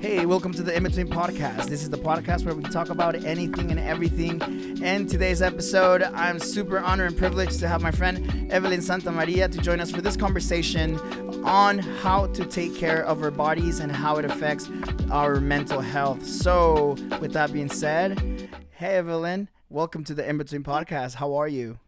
Hey, welcome to the In Between Podcast. This is the podcast where we talk about anything and everything. And today's episode, I'm super honored and privileged to have my friend Evelyn Santa Maria to join us for this conversation on how to take care of our bodies and how it affects our mental health. So, with that being said, hey Evelyn, welcome to the In Between Podcast. How are you?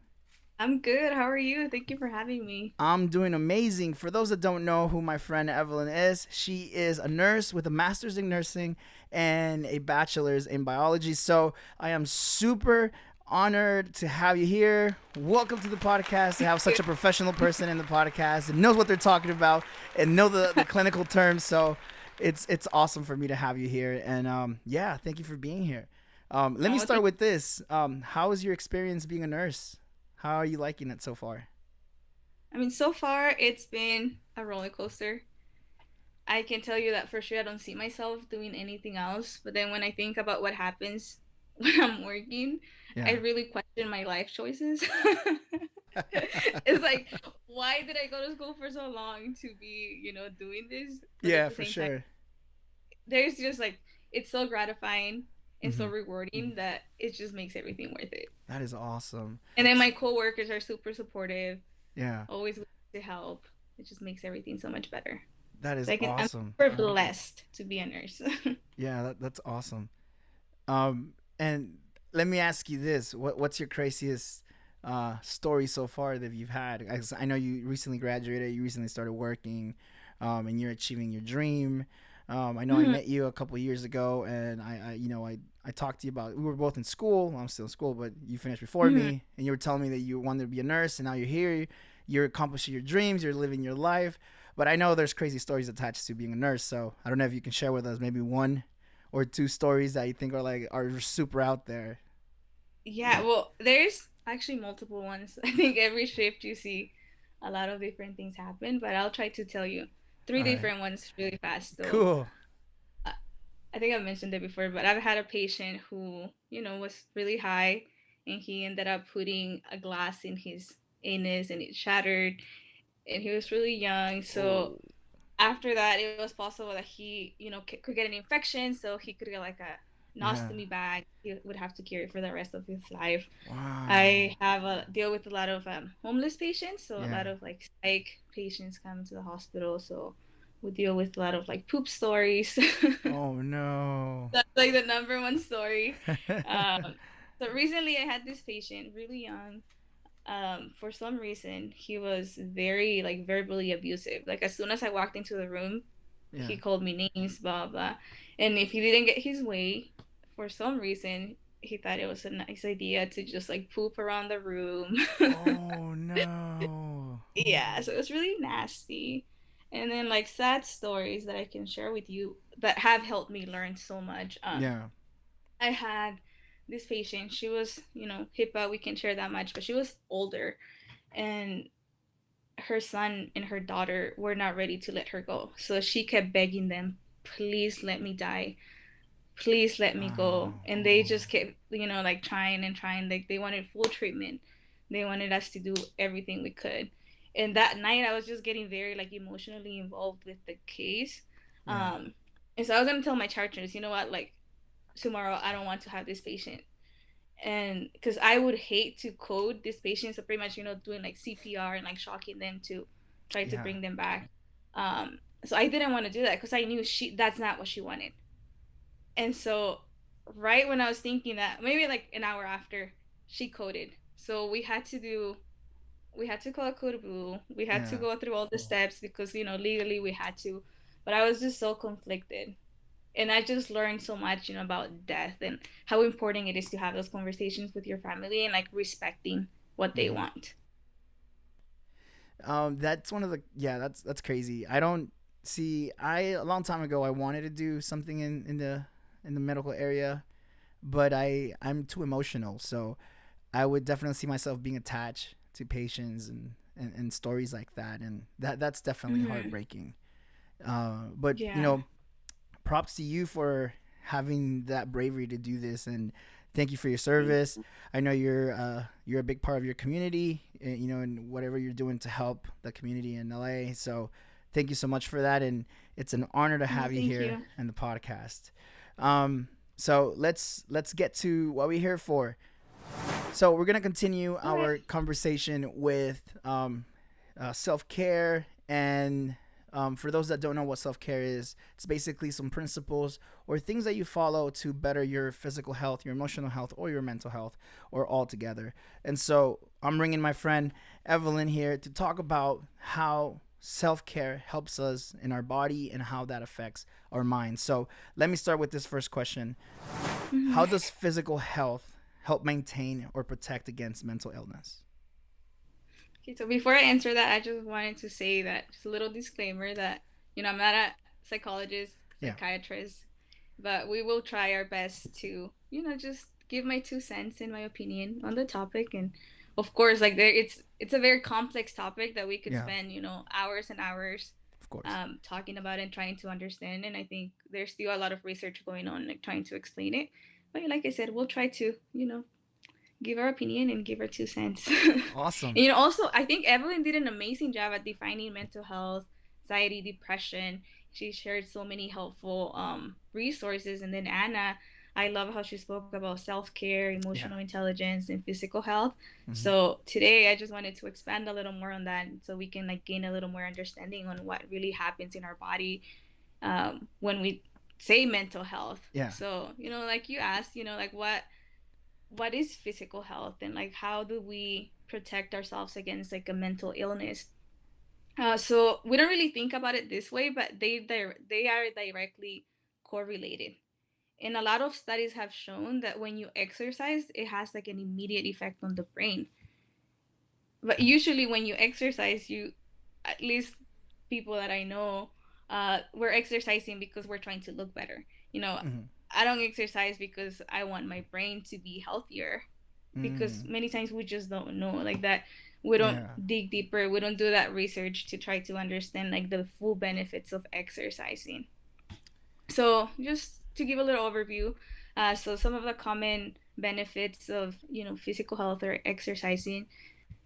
I'm good. How are you? Thank you for having me. I'm doing amazing. For those that don't know who my friend Evelyn is, she is a nurse with a master's in nursing and a bachelor's in biology. So I am super honored to have you here. Welcome to the podcast. To have such a professional person in the podcast and knows what they're talking about and know the clinical terms. So it's awesome for me to have you here. And yeah, thank you for being here. Let me Oh, start thank with this. How is your experience being a nurse? How are you liking it so far? so far it's been a roller coaster. I can tell you that for sure I don't see myself doing anything else. But then when I think about what happens when I'm working, I Yeah. really question my life choices. It's like, why did I go to school for so long to be, doing this? But at Yeah, the for same time, sure. there's just like, it's so gratifying and so Hmm. rewarding that it just makes everything worth it. That is awesome. And then my coworkers are super supportive, Yeah, always willing to help. It just makes everything so much better. that is So I'm awesome. super blessed to be a nurse. Yeah, that's awesome. And let me ask you this: what's your craziest story so far that you've had? I know you recently graduated, you recently started working, and you're achieving your dream. I know I Mhm, met you a couple of years ago, and I talked to you about we were both in school. Well, I'm still in school, but you finished before mhm. me, and you were telling me that you wanted to be a nurse, and now you're here. You're accomplishing your dreams. You're living your life. But I know there's crazy stories attached to being a nurse, so I don't know if you can share with us maybe one or two stories that you think are super out there. Yeah, well, there's actually multiple ones. I think every shift you see a lot of different things happen, but I'll try to tell you three All right. different ones really fast. So Cool. I think I've mentioned it before, but I've had a patient who, was really high and he ended up putting a glass in his anus and it shattered and he was really young. So Oh. after that, it was possible that he, could get an infection, so he could get like a Yeah. nostomy bag. He would have to carry it for the rest of his life. Wow. I have a deal with a lot of homeless patients, so a Yeah. lot of like psych patients come to the hospital. So we deal with a lot of like poop stories. Oh no. That's like the number one story. Um, so recently, I had this patient, really young. For some reason, he was very like verbally abusive. Like as soon as I walked into the room, Yeah. he called me names, blah blah. And if he didn't get his way, for some reason, he thought it was a nice idea to just like poop around the room. Oh no. Yeah, so it was really nasty. And then like sad stories that I can share with you that have helped me learn so much. Yeah. I had this patient. She was, HIPAA, we can't share that much, but she was older, and her son and her daughter were not ready to let her go. So she kept begging them, please let me die. Please let me go. Oh. And they just kept, like trying and trying. Like they wanted full treatment. They wanted us to do everything we could. And that night I was just getting very like emotionally involved with the case. Yeah. Um and so I was gonna tell my charge nurse, you know what, like tomorrow I don't want to have this patient. And because I would hate to code these patients, so pretty much, doing like CPR and like shocking them to try to Yeah. bring them back. So I didn't want to do that because I knew that's not what she wanted. And so right when I was thinking that, maybe like an hour after, she coded. So we had to call a code blue. We had to Yeah. go through all the steps because, legally we had to. But I was just so conflicted. And I just learned so much, about death and how important it is to have those conversations with your family and like respecting what they Hmm. want. That's one of the yeah. That's crazy. I don't see. A long time ago I wanted to do something in the medical area, but I'm too emotional. So I would definitely see myself being attached to patients and stories like that, and that's definitely Hmm. heartbreaking. But Yeah. props to you for having that bravery to do this, and thank you for your service. I know you're a big part of your community, and whatever you're doing to help the community in LA. So thank you so much for that, and it's an honor to No, have you thank here you. in the podcast. So let's get to what we're here for. So we're gonna continue All right. our conversation with self care, and for those that don't know what self care is, it's basically some principles or things that you follow to better your physical health, your emotional health, or your mental health, or all together. And so I'm bringing my friend Evelyn here to talk about how self care helps us in our body and how that affects our mind. So let me start with this first question: how Mhm. does physical health help maintain or protect against mental illness? Okay, so before I answer that, I just wanted to say that just a little disclaimer that I'm not a psychologist, Yeah, psychiatrist, but we will try our best to just give my 2 cents in my opinion on the topic. And of course, like it's a very complex topic that we could yeah, spend hours and hours of course. talking about and trying to understand. And I think there's still a lot of research going on, like trying to explain it. But like I said, we'll try to give our opinion and give our 2 cents. And Awesome. also, I think Evelyn did an amazing job at defining mental health, anxiety, depression. She shared so many helpful resources. And then Anna, I love how she spoke about self-care, Yeah. emotional intelligence, and physical health. Hmm. So today I just wanted to expand a little more on that so we can like gain a little more understanding on what really happens in our body when we say mental health. Yeah. So like you asked, like what is physical health, and like how do we protect ourselves against like a mental illness. So we don't really think about it this way, but they are directly correlated, and a lot of studies have shown that when you exercise it has like an immediate effect on the brain. But usually when you exercise, you at least people that I know, we're exercising because we're trying to look better. you know Hmm. I don't exercise because I want my brain to be healthier, because Mm. many times we just don't know like that. We don't Yeah. dig deeper, we don't do that research to try to understand like the full benefits of exercising. So just to give a little overview, so some of the common benefits of physical health or exercising: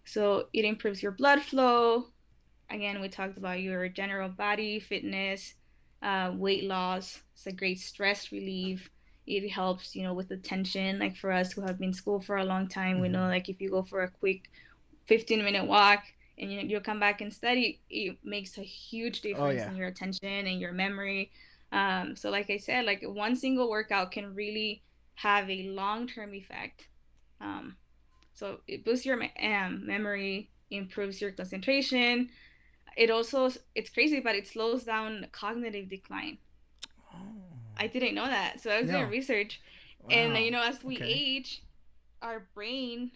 so it improves your blood flow. Again, we talked about your general body fitness, weight loss. It's a great stress relief. It helps, with the tension. Like for us who have been in school for a long time, we know Hmm. like if you go for a quick 15-minute walk and you'll come back and study, it makes a huge Oh difference yeah. in your attention and your memory. So like I said, like one single workout can really have a long-term effect. Um, so it boosts your memory, improves your concentration. It's crazy, but it slows down cognitive decline. Oh. I didn't know that, so I was doing No. research. And Wow. as we Okay. age, our brain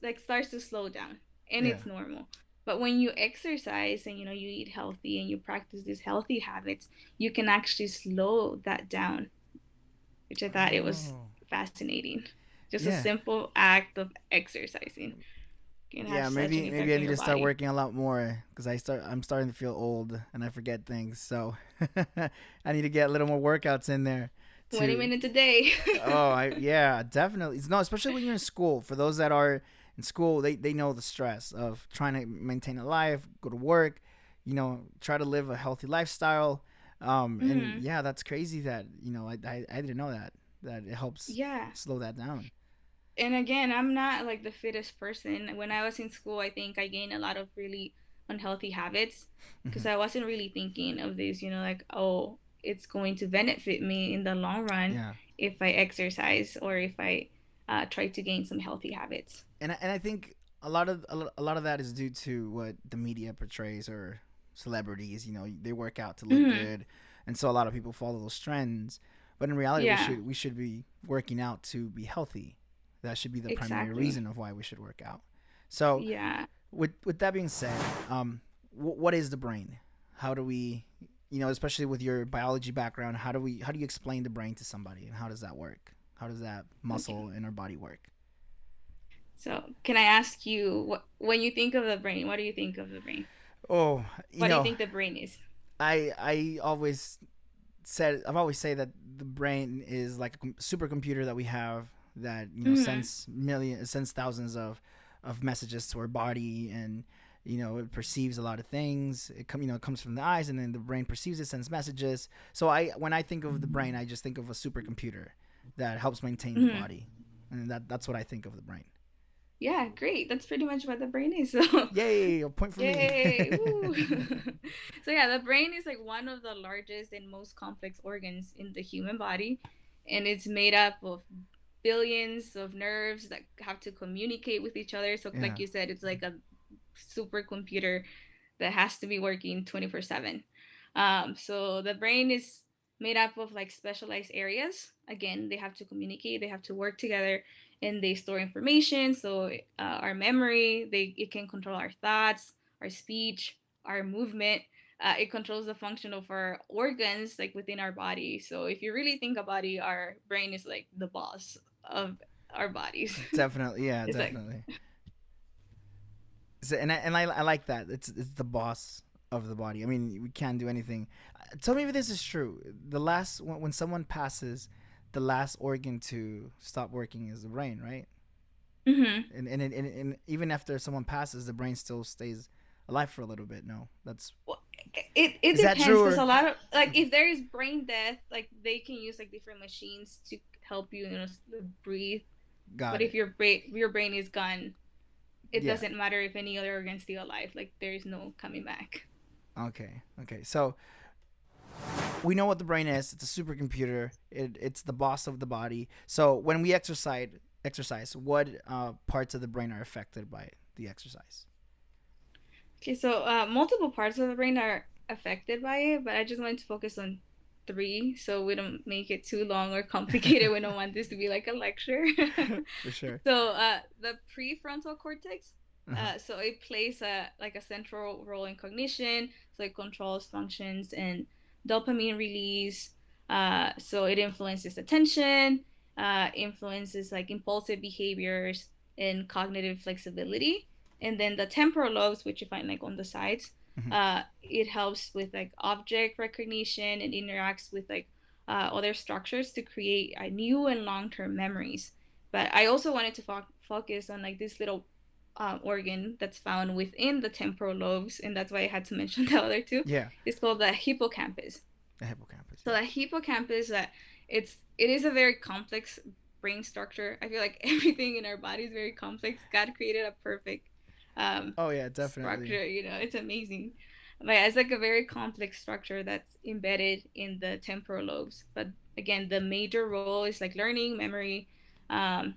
like starts to slow down, and Yeah. it's normal. But when you exercise and you eat healthy and you practice these healthy habits, you can actually slow that down, which I thought it was Oh. fascinating. Just a Yeah. simple act of exercising can have Yeah. such an Maybe effect I on need your to start body. working a lot more because I'm starting to feel old and I forget things. So I need to get a little more workouts in there 20 to. minutes a day. Oh, yeah, definitely. No, especially when you're in school. For those that are in school, they know the stress of trying to maintain a life, go to work, try to live a healthy lifestyle. And Hmm. yeah, that's crazy that I didn't know that it helps Yeah. slow that down. And again, I'm not like the fittest person. When I was in school, I think I gained a lot of really unhealthy habits because Hmm. I wasn't really thinking of this, like, oh, it's going to benefit me in the long run Yeah, if I exercise or if I try to gain some healthy habits. and I think a lot of that is due to what the media portrays or celebrities. They work out to look Hmm. good, and so a lot of people follow those trends. But in reality, Yeah, we should be working out to be healthy. That should be the primary exactly. reason of why we should work out. So, Yeah. with that being said, what is the brain? How do we, especially with your biology background, how do you explain the brain to somebody, and how does that work? How does that Okay. muscle in our body work? So, can I ask you, when you think of the brain, what do you think of the brain? Oh, What do you think the brain is? I've always say that the brain is like a supercomputer that we have that Hmm. sends thousands of messages to our body, and it perceives a lot of things. It comes from the eyes, and then the brain perceives it, sends messages. So when I think of the brain, I just think of a supercomputer that helps maintain the Hmm. body, and that's what I think of the brain. Yeah, great. That's pretty much what the brain is. So, Yay! A point for me. yay! Woo. So yeah, the brain is like one of the largest and most complex organs in the human body, and it's made up of billions of nerves that have to communicate with each other. So, Yeah, like you said, it's like a supercomputer that has to be working 24/7. So the brain is made up of like specialized areas. Again, they have to communicate, they have to work together, and they store information. So our memory, it can control our thoughts, our speech, our movement. It controls the function of our organs like within our body. So if you really think about it, our brain is like the boss of our bodies. definitely. Yeah, It's like, definitely. So, I like that. It's the boss of the body. I mean, we can't do anything. Tell me if this is true. The last when someone passes, the last organ to stop working is the brain, right? mm-hmm. And even after someone passes, the brain still stays alive for a little bit. No, that's Well, it is that depends true because or a lot of like if there is brain death, like they can use like different machines to help you, breathe. got But if it? your brain is gone, it Yeah. doesn't matter if any other organ's still alive. Like there is no coming back. Okay. Okay. So we know what the brain is. It's a supercomputer. It's the boss of the body. So when we exercise, what parts of the brain are affected by the exercise? Okay, so multiple parts of the brain are affected by it, but I just wanted to focus on three so we don't make it too long or complicated. We don't want this to be like a lecture. For sure. So the prefrontal cortex, Uh-huh. so it plays a central role in cognition. So it controls functions and dopamine release. So it influences attention, influences like impulsive behaviors and cognitive flexibility. And then the temporal lobes, which you find like on the sides, Hmm. it helps with like object recognition and interacts with like other structures to create new and long-term memories. But I also wanted to focus on like this little organ that's found within the temporal lobes, and that's why I had to mention the other two. Yeah. It's called the hippocampus. The hippocampus. So Yeah. the hippocampus, it is a very complex brain structure. I feel like everything in our body is very complex. God created a perfect um, Oh yeah, definitely. structure. It's amazing. But yeah, it's like a very complex structure that's embedded in the temporal lobes. But again, the major role is like learning, memory, um,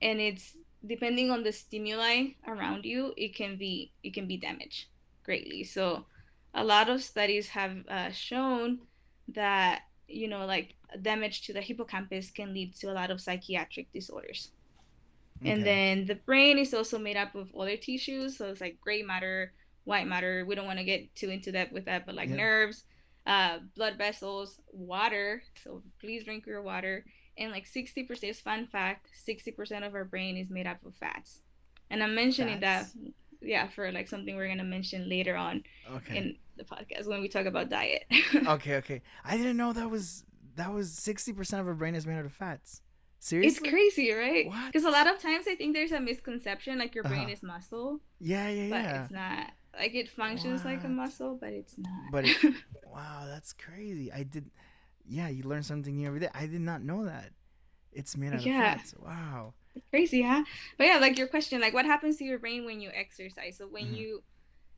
and it's depending on the stimuli around you, it can be damaged greatly. So a lot of studies have shown that like damage to the hippocampus can lead to a lot of psychiatric disorders. And Okay. then the brain is also made up of other tissues. So it's like gray matter, white matter. We don't want to get too into that with that, but like Yeah. nerves, blood vessels, water. So please drink your water. And like 60%, fun fact, 60% of our brain is made up of fats. And I'm mentioning that, Fats. yeah, for like something we're going to mention later on Okay. in the podcast when we talk about diet. Okay. Okay. I didn't know that was 60% of our brain is made out of fats. It's Seriously? crazy, right? What? Because a lot of times I think there's a misconception like your Uh huh. brain is muscle, Yeah. Yeah. but Yeah. it's not. Like it functions like a What? muscle, but it's But not. it. Wow, that's crazy. I did. Yeah, you learn something new every day. I did not know that. It's made out of Yeah, fats. Wow. it's crazy, huh? But yeah, like your question, like what happens to your brain when you exercise? So when Hmm. you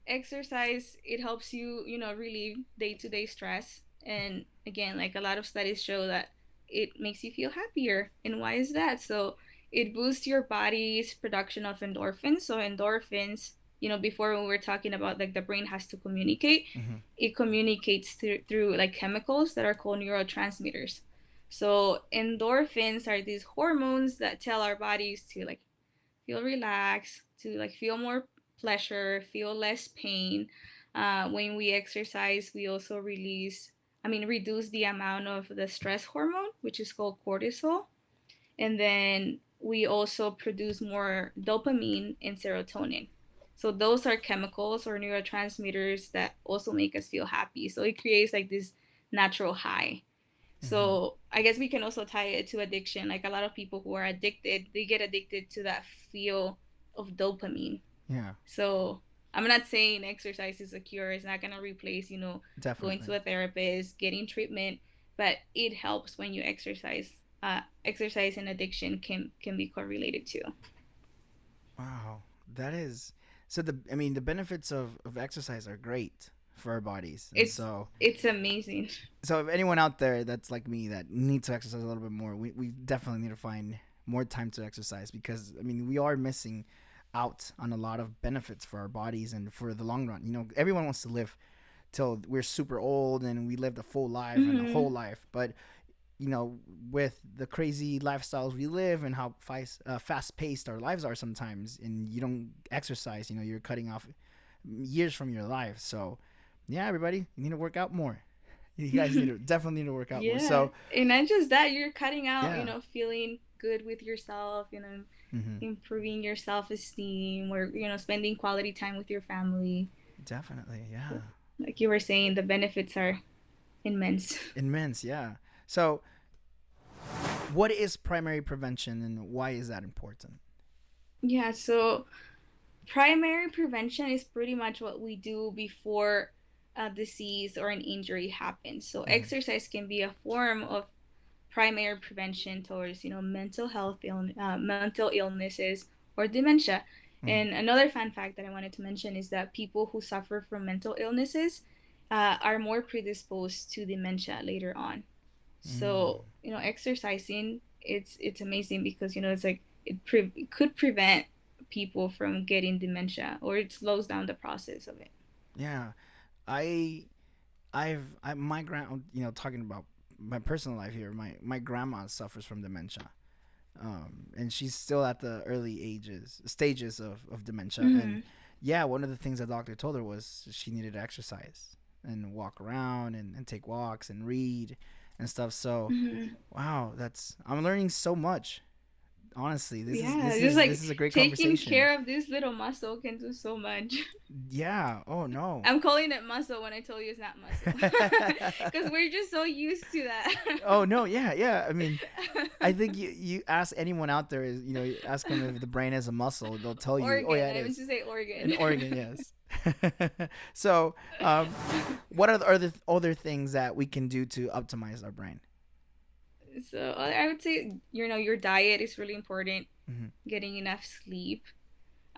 exercise, it helps you, relieve day-to-day stress. And again, like a lot of studies show that it makes you feel happier. And why is that? So it boosts your body's production of endorphins. So endorphins, before when we were talking about like the brain has to communicate, Hmm. it communicates through like chemicals that are called neurotransmitters. So endorphins are these hormones that tell our bodies to like feel relaxed, to like feel more pleasure, feel less pain. When we exercise, we also reduce the amount of the stress hormone, which is called cortisol. And then we also produce more dopamine and serotonin. So those are chemicals or neurotransmitters that also make us feel happy. So it creates like this natural high. Hmm. So I guess we can also tie it to addiction. Like a lot of people who are addicted, they get addicted to that feel of dopamine. Yeah. So I'm not saying exercise is a cure. It's not gonna replace, going to Definitely. a therapist, getting treatment, but it helps when you exercise. Exercise and addiction can be correlated too. Wow, that is so. The benefits of exercise are great for our bodies, and It's so it's amazing. if anyone out there that's like me that needs to exercise a little bit more, we definitely need to find more time to exercise because we are missing out on a lot of benefits for our bodies and for the long run. Everyone wants to live till we're super old and we lived a full life and a whole Hmm. life, but with the crazy lifestyles we live and how fast paced our lives are sometimes, and you don't exercise, you're cutting off years from your life. So, yeah, everybody, you need to work out more. You guys definitely need to work out more. Yeah, So, and not just that, you're cutting out, yeah. feeling good with yourself, Hmm. improving your self-esteem, or spending quality time with your family. Definitely, yeah. Like you were saying, the benefits are immense. Immense, yeah. So, what is primary prevention and why is that important? Yeah, so primary prevention is pretty much what we do before a disease or an injury happens. So Hmm. exercise can be a form of primary prevention towards mental illnesses or dementia. Hmm. And another fun fact that I wanted to mention is that people who suffer from mental illnesses are more predisposed to dementia later on. Mm. So exercising, it's amazing because it's like it could prevent people from getting dementia, or it slows down the process of it. Yeah, I my grand, talking about my personal life here. My grandma suffers from dementia, and she's still at the early stages of dementia. And Mm-hmm. yeah, one of the things the doctor told her was she needed to exercise and walk around and take walks and read and stuff. So, Mm-hmm. wow, that's I'm learning so much. Honestly, this is Yeah, this just is like this is a great taking conversation. care of this little muscle can do so much. Yeah. Oh no. I'm calling it muscle when I told you it's not muscle. Because we're just so used to that. Oh no. Yeah. Yeah. I think you ask anyone out there, you ask them if the brain is a muscle, they'll tell you, oh yeah, Organ. it I meant is. to say An organ. organ, yes. So, what are the other things that we can do to optimize our brain? So I would say, your diet is really important. Mm-hmm. Getting enough sleep.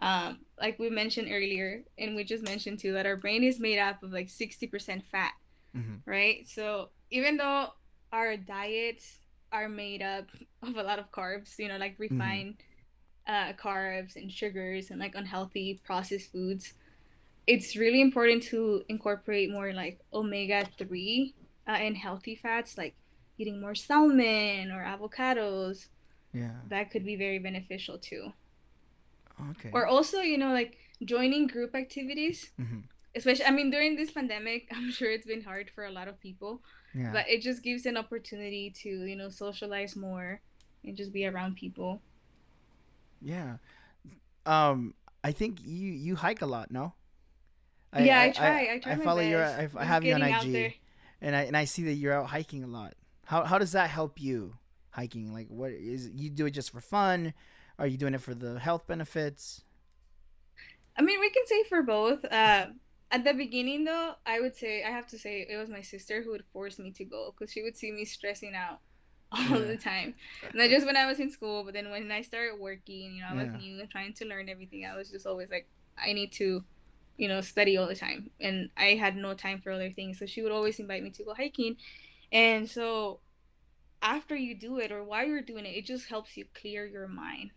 Like we mentioned earlier, and we just mentioned too, that our brain is made up of like 60% fat, Mm-hmm. right? So even though our diets are made up of a lot of carbs, like Mm-hmm. refined carbs and sugars and like unhealthy processed foods, it's really important to incorporate more like omega-3 and healthy fats, like eating more salmon or avocados. Yeah. That could be very beneficial too. Okay. Or also, like joining group activities, Mm-hmm. especially, during this pandemic, I'm sure it's been hard for a lot of people, Yeah. but it just gives an opportunity to, socialize more and just be around people. Yeah. Um, I think you hike a lot. No, Yeah, I try I my follow your best. I Just have you on getting out there. IG, and I see that you're out hiking a lot. How does that help you hiking? Like, what is you do it just for fun? Are you doing it for the health benefits? We can say for both. At the beginning, though, I have to say, it was my sister who would force me to go because she would see me stressing out all Yeah. the time. Not just when I was in school, but then when I started working, I was Yeah. new and trying to learn everything. I was just always like, I need to, study all the time. And I had no time for other things. So she would always invite me to go hiking. And so after you do it or while you're doing it, it just helps you clear your mind.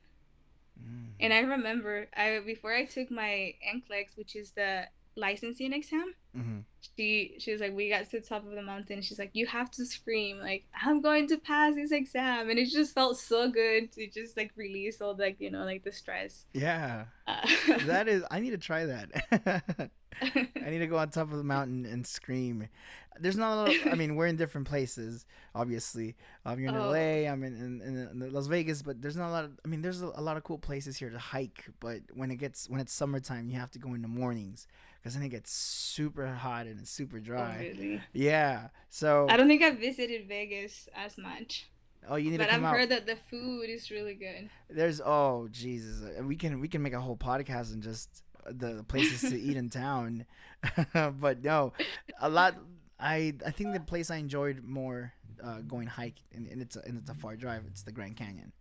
And Mm-hmm. I remember I before I took my NCLEX, which is the licensing exam, Mm-hmm. she was like, we got to the top of the mountain. She's like, you have to scream like, I'm going to pass this exam, and it just felt so good to just like release all like like the stress. Yeah. Uh, That is. I need to try that. I need to go on top of the mountain and scream. There's not a lot of, we're in different places, obviously. You're in oh, LA, I'm in Las Vegas, but there's not a lot of, there's a lot of cool places here to hike, but when it's summertime, you have to go in the mornings because then it gets super hot and it's super oh dry. really? Yeah. I So, don't think I've visited Vegas as much, oh, you need to but come I've out. heard that the food is really good. Oh Jesus, we can make a whole podcast and just the places to eat in town. But no, a lot. I think the place I enjoyed more going hike, and it's a far drive. It's the Grand Canyon,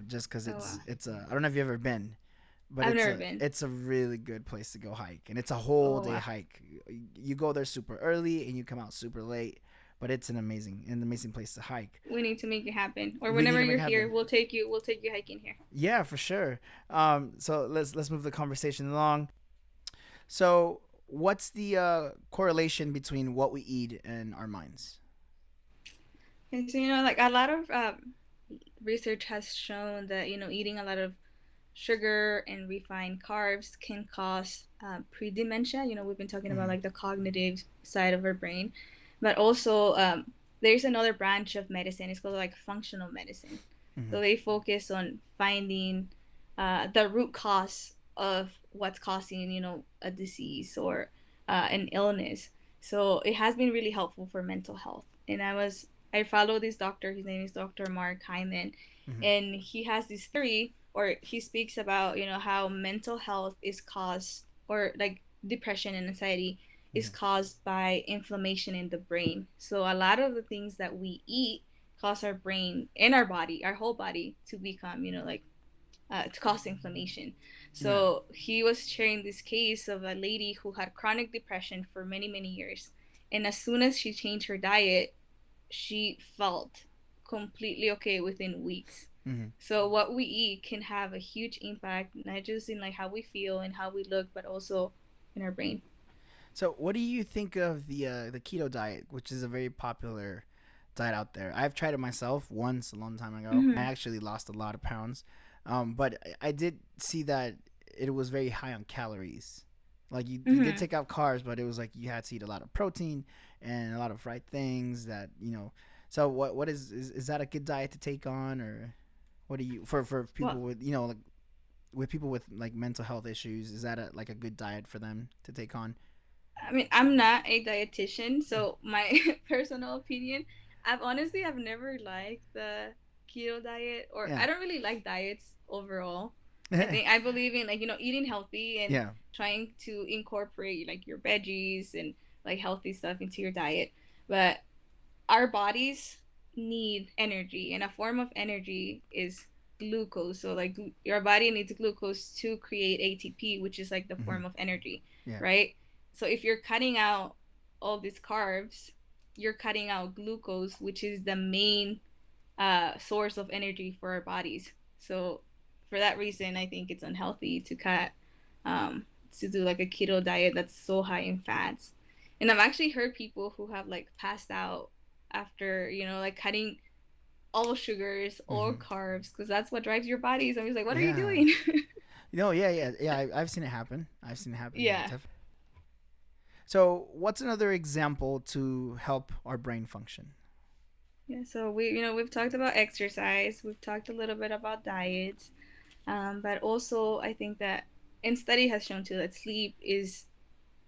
just because Oh wow. it's a, I don't know if you've ever been, but I've never been. it's a really good place to go hike, and it's a whole Oh day wow. hike. You go there super early and you come out super late, but it's an amazing place to hike. We need to make it happen. Or We need whenever to make you're it here, happen. we'll take you hiking here. Yeah, for sure. So let's move the conversation along. So what's the correlation between what we eat and our minds? And so, you know, like a lot of research has shown that, you know, eating a lot of sugar and refined carbs can cause pre-dementia. You know, we've been talking about Mm-hmm. like the cognitive side of our brain, but also there's another branch of medicine. It's called like functional medicine. Mm-hmm. So they focus on finding the root cause of what's causing, you know, a disease or an illness. So it has been really helpful for mental health. And I follow this doctor. His name is Dr. Mark Hyman, Mm-hmm. and he has this theory, or he speaks about, you know, how mental health is caused, or like depression and anxiety is Mm-hmm. caused by inflammation in the brain. So a lot of the things that we eat cause our brain and our body, our whole body, to become, you know, like to cause inflammation. Yeah. So he was sharing this case of a lady who had chronic depression for many, many years. And as soon as she changed her diet, she felt completely okay within weeks. Mm-hmm. So what we eat can have a huge impact, not just in like how we feel and how we look, but also in our brain. So what do you think of the keto diet, which is a very popular diet out there? I've tried it myself once a long time ago, and I Mm-hmm. actually lost a lot of pounds. But I did see that it was very high on calories. Like you did Mm-hmm. take out carbs, but it was like you had to eat a lot of protein and a lot of fried things that you know. So what is that a good diet to take on, or what do you for Well, people with you know like with people with like mental health issues? Is that like a good diet for them to take on? I mean, I'm not a dietitian, so my personal opinion, I've never liked the keto diet, or Yeah. I don't really like diets overall. I think I believe in, like, you know, eating healthy and Yeah. trying to incorporate like your veggies and like healthy stuff into your diet. But our bodies need energy, and a form of energy is glucose. So like your body needs glucose to create ATP, which is like the Mm-hmm. form of energy, Yeah. right? So if you're cutting out all these carbs, you're cutting out glucose, which is the main source of energy for our bodies. So for that reason, I think it's unhealthy to cut, um, to do like a keto diet that's so high in fats. And I've actually heard people who have like passed out after, you know, like cutting all sugars, all Mm-hmm. carbs, because that's what drives your body. So I'm just like, what are you Yeah. doing? No. Yeah. Yeah. Yeah. I've seen it happen. I've seen it happen. Yeah. Yeah. So, what's another example to help our brain function? Yeah. So we, you know, we've talked about exercise. We've talked a little bit about diets. But also, I think that, and study has shown too, that sleep is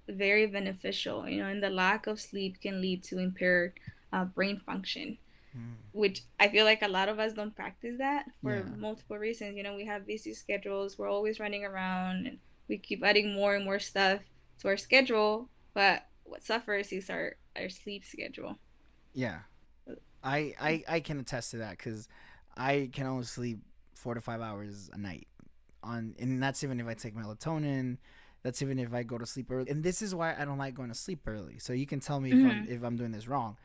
very beneficial, you know, and the lack of sleep can lead to impaired brain function, Mm. which I feel like a lot of us don't practice that for Yeah. multiple reasons. You know, we have busy schedules, we're always running around, and we keep adding more and more stuff to our schedule, but what suffers is our sleep schedule. Yeah. I can attest to that because I can only sleep 4 to 5 hours a night. And that's even if I take melatonin. That's even if I go to sleep early. And this is why I don't like going to sleep early. So you can tell me Mm-hmm. if I'm doing this wrong.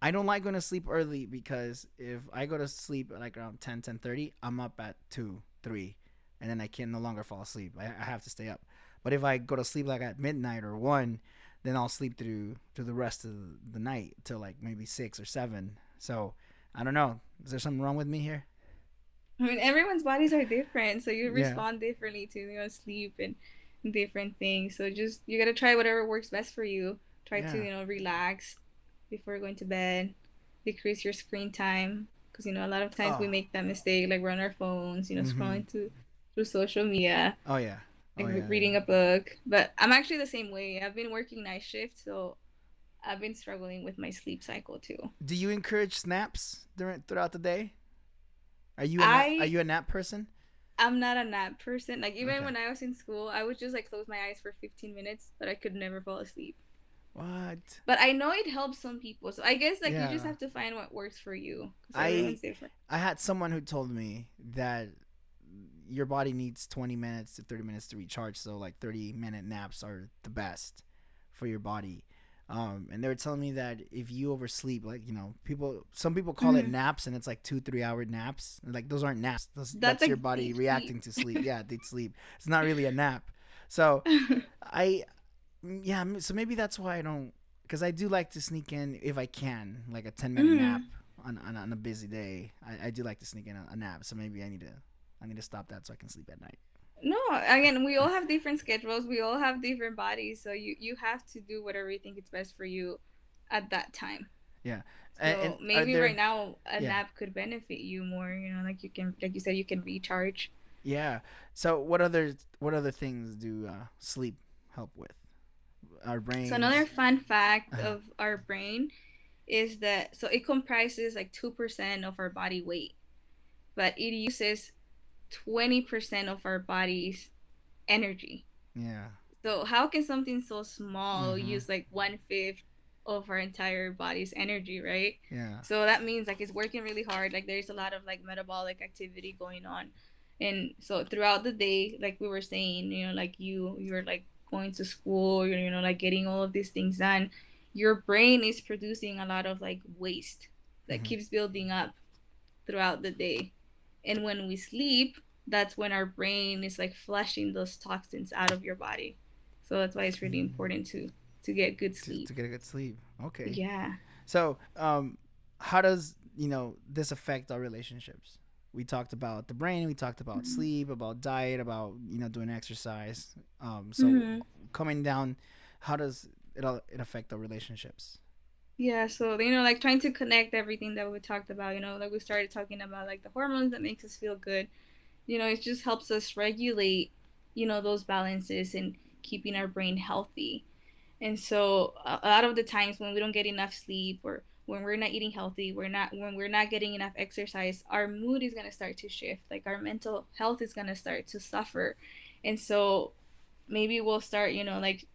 I don't like going to sleep early because if I go to sleep at like around 10:30, I'm up at 2, 3, and then I can no longer fall asleep. I have to stay up. But if I go to sleep like at midnight or 1, then I'll sleep through the rest of the night till like maybe 6 or 7. So I don't know. Is there something wrong with me here? I mean, everyone's bodies are different, so you Yeah. respond differently to, you know, sleep and different things. So just you gotta try whatever works best for you. Try to, Yeah. you know, relax before going to bed. Decrease your screen time, because you know a lot of times we Oh. make that mistake, like we're on our phones, you know, Mhm. scrolling through social media, Oh yeah. Oh like yeah. Yeah. reading a book. But I'm actually the same way. I've been working night shift, so I've been struggling with my sleep cycle too. Do you encourage snaps throughout the day? Are you a I nap person? I'm not a nap person. Like even Okay. when I was in school, I would just like close my eyes for 15 minutes, but I could never fall asleep. What? But I know it helps some people. So I guess like you just Yeah. have to find what works for you because I everyone's different. I had someone who told me that your body needs 20 minutes to 30 minutes to recharge, so like 30-minute naps are the best for your body. And they were telling me that if you oversleep, like, some people call it Mm-hmm. naps, and it's like 2 3 hour naps. Like, those aren't naps. That's That's your like body deep sleep. reacting to sleep. Yeah, they sleep. It's not really a nap. So I yeah, so maybe that's why I don't, because I do like to sneak in if I can, like a 10 minute nap Mm-hmm. on a busy day. I do like to sneak in a nap, so maybe I need to stop that so I can sleep at night. No, again, we all have different schedules. We all have different bodies, so you have to do whatever you think is best for you at that time. Yeah, and So are maybe right there? now a Yeah, nap could benefit you more. Like you can, like you said, you can recharge. yeah. So what other things do sleep help with? Our So another brains. fun fact Uh, of our brain is that so it comprises like 2% of our body weight, but it uses 20% of our body's energy. yeah. So how can something so small Mm-hmm. use like 1/5 of our entire body's energy, right? Yeah. So that means like it's working really hard. Like there's a lot of like metabolic activity going on. And so throughout the day, like we were saying, like you're like going to school, like getting all of these things done, your brain is producing a lot of like waste that Mm-hmm. keeps building up throughout the day. And when we sleep, that's when our brain is like flushing those toxins out of your body. So that's why it's really important to get good To sleep. get a good sleep. Okay. Yeah. So, how does this affect our relationships? We talked about the brain. We talked about Mhm. sleep, about diet, about doing exercise. So Mhm. coming down, how does it affect our relationships? Yeah, so like trying to connect everything that we talked about, like we started talking about like the hormones that makes us feel good. It just helps us regulate, those balances and keeping our brain healthy. And so a lot of the times when we don't get enough sleep or when we're not eating healthy, when we're not getting enough exercise, our mood is going to start to shift. Like our mental health is going to start to suffer. And so maybe we'll start, like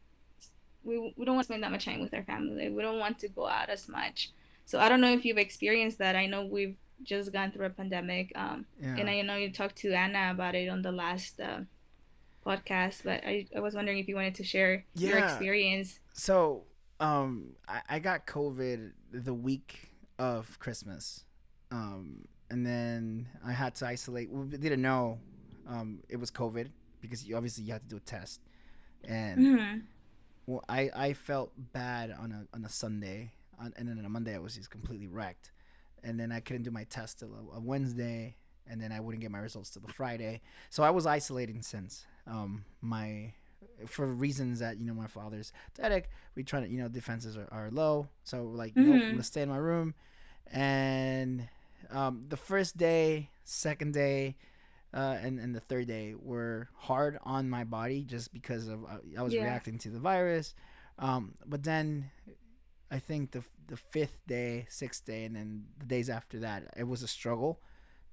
we don't want to spend that much time with our family. Like, we don't want to go out as much. So I don't know if you've experienced that. I know we've just gone through a pandemic. And Yeah. I know you talked to Anna about it on the last podcast, but I was wondering if you wanted to share your Yeah. experience. So, I got COVID the week of Christmas, and then I had to isolate. We didn't know it was COVID because obviously you had to do a test, and Mm-hmm. well, I felt bad on a Sunday, and then on a Monday I was just completely wrecked, and then I couldn't do my test till a Wednesday, and then I wouldn't get my results till the Friday. So I was isolating since my for reasons that my father's diabetic. We try to defenses are low, so we're like nope, I'm gonna Mm-hmm. stay in my room, and the first day, second day, and the third day were hard on my body just because of I was Yeah. reacting to the virus. But then I think the fifth day, sixth day, and then the days after that, it was a struggle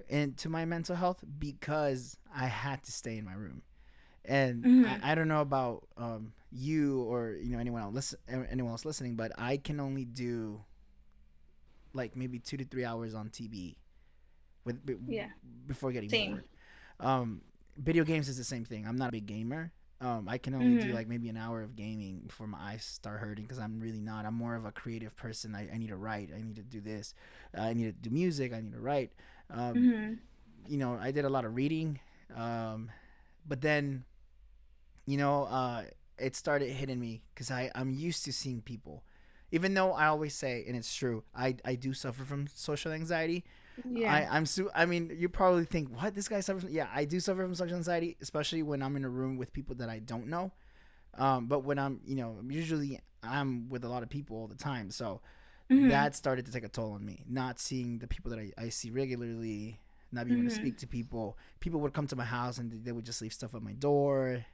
into my mental health because I had to stay in my room. And Mm-hmm. I don't know about you or anyone else listening, but I can only do like maybe 2 to 3 hours on TV with Yeah. before getting Same. bored. Um, Video games is the same thing. I'm not a big gamer. I can only do Mm-hmm. like maybe an hour of gaming before my eyes start hurting because I'm really not. I'm more of a creative person. I need to write. I need to do this. I need to do music. I need to write. Um, Mm-hmm. I did a lot of reading. Um, but then, you know, uh, it started hitting me because I'm used to seeing people. Even though I always say, and it's true, I do suffer from social anxiety. Yeah. I mean, you probably think, what, this guy suffers from? Yeah, I do suffer from social anxiety, especially when I'm in a room with people that I don't know. But when usually I'm with a lot of people all the time, so Mm-hmm. that started to take a toll on me. Not seeing the people that I see regularly, not being able to Mm-hmm. speak to people. People would come to my house and they would just leave stuff at my door.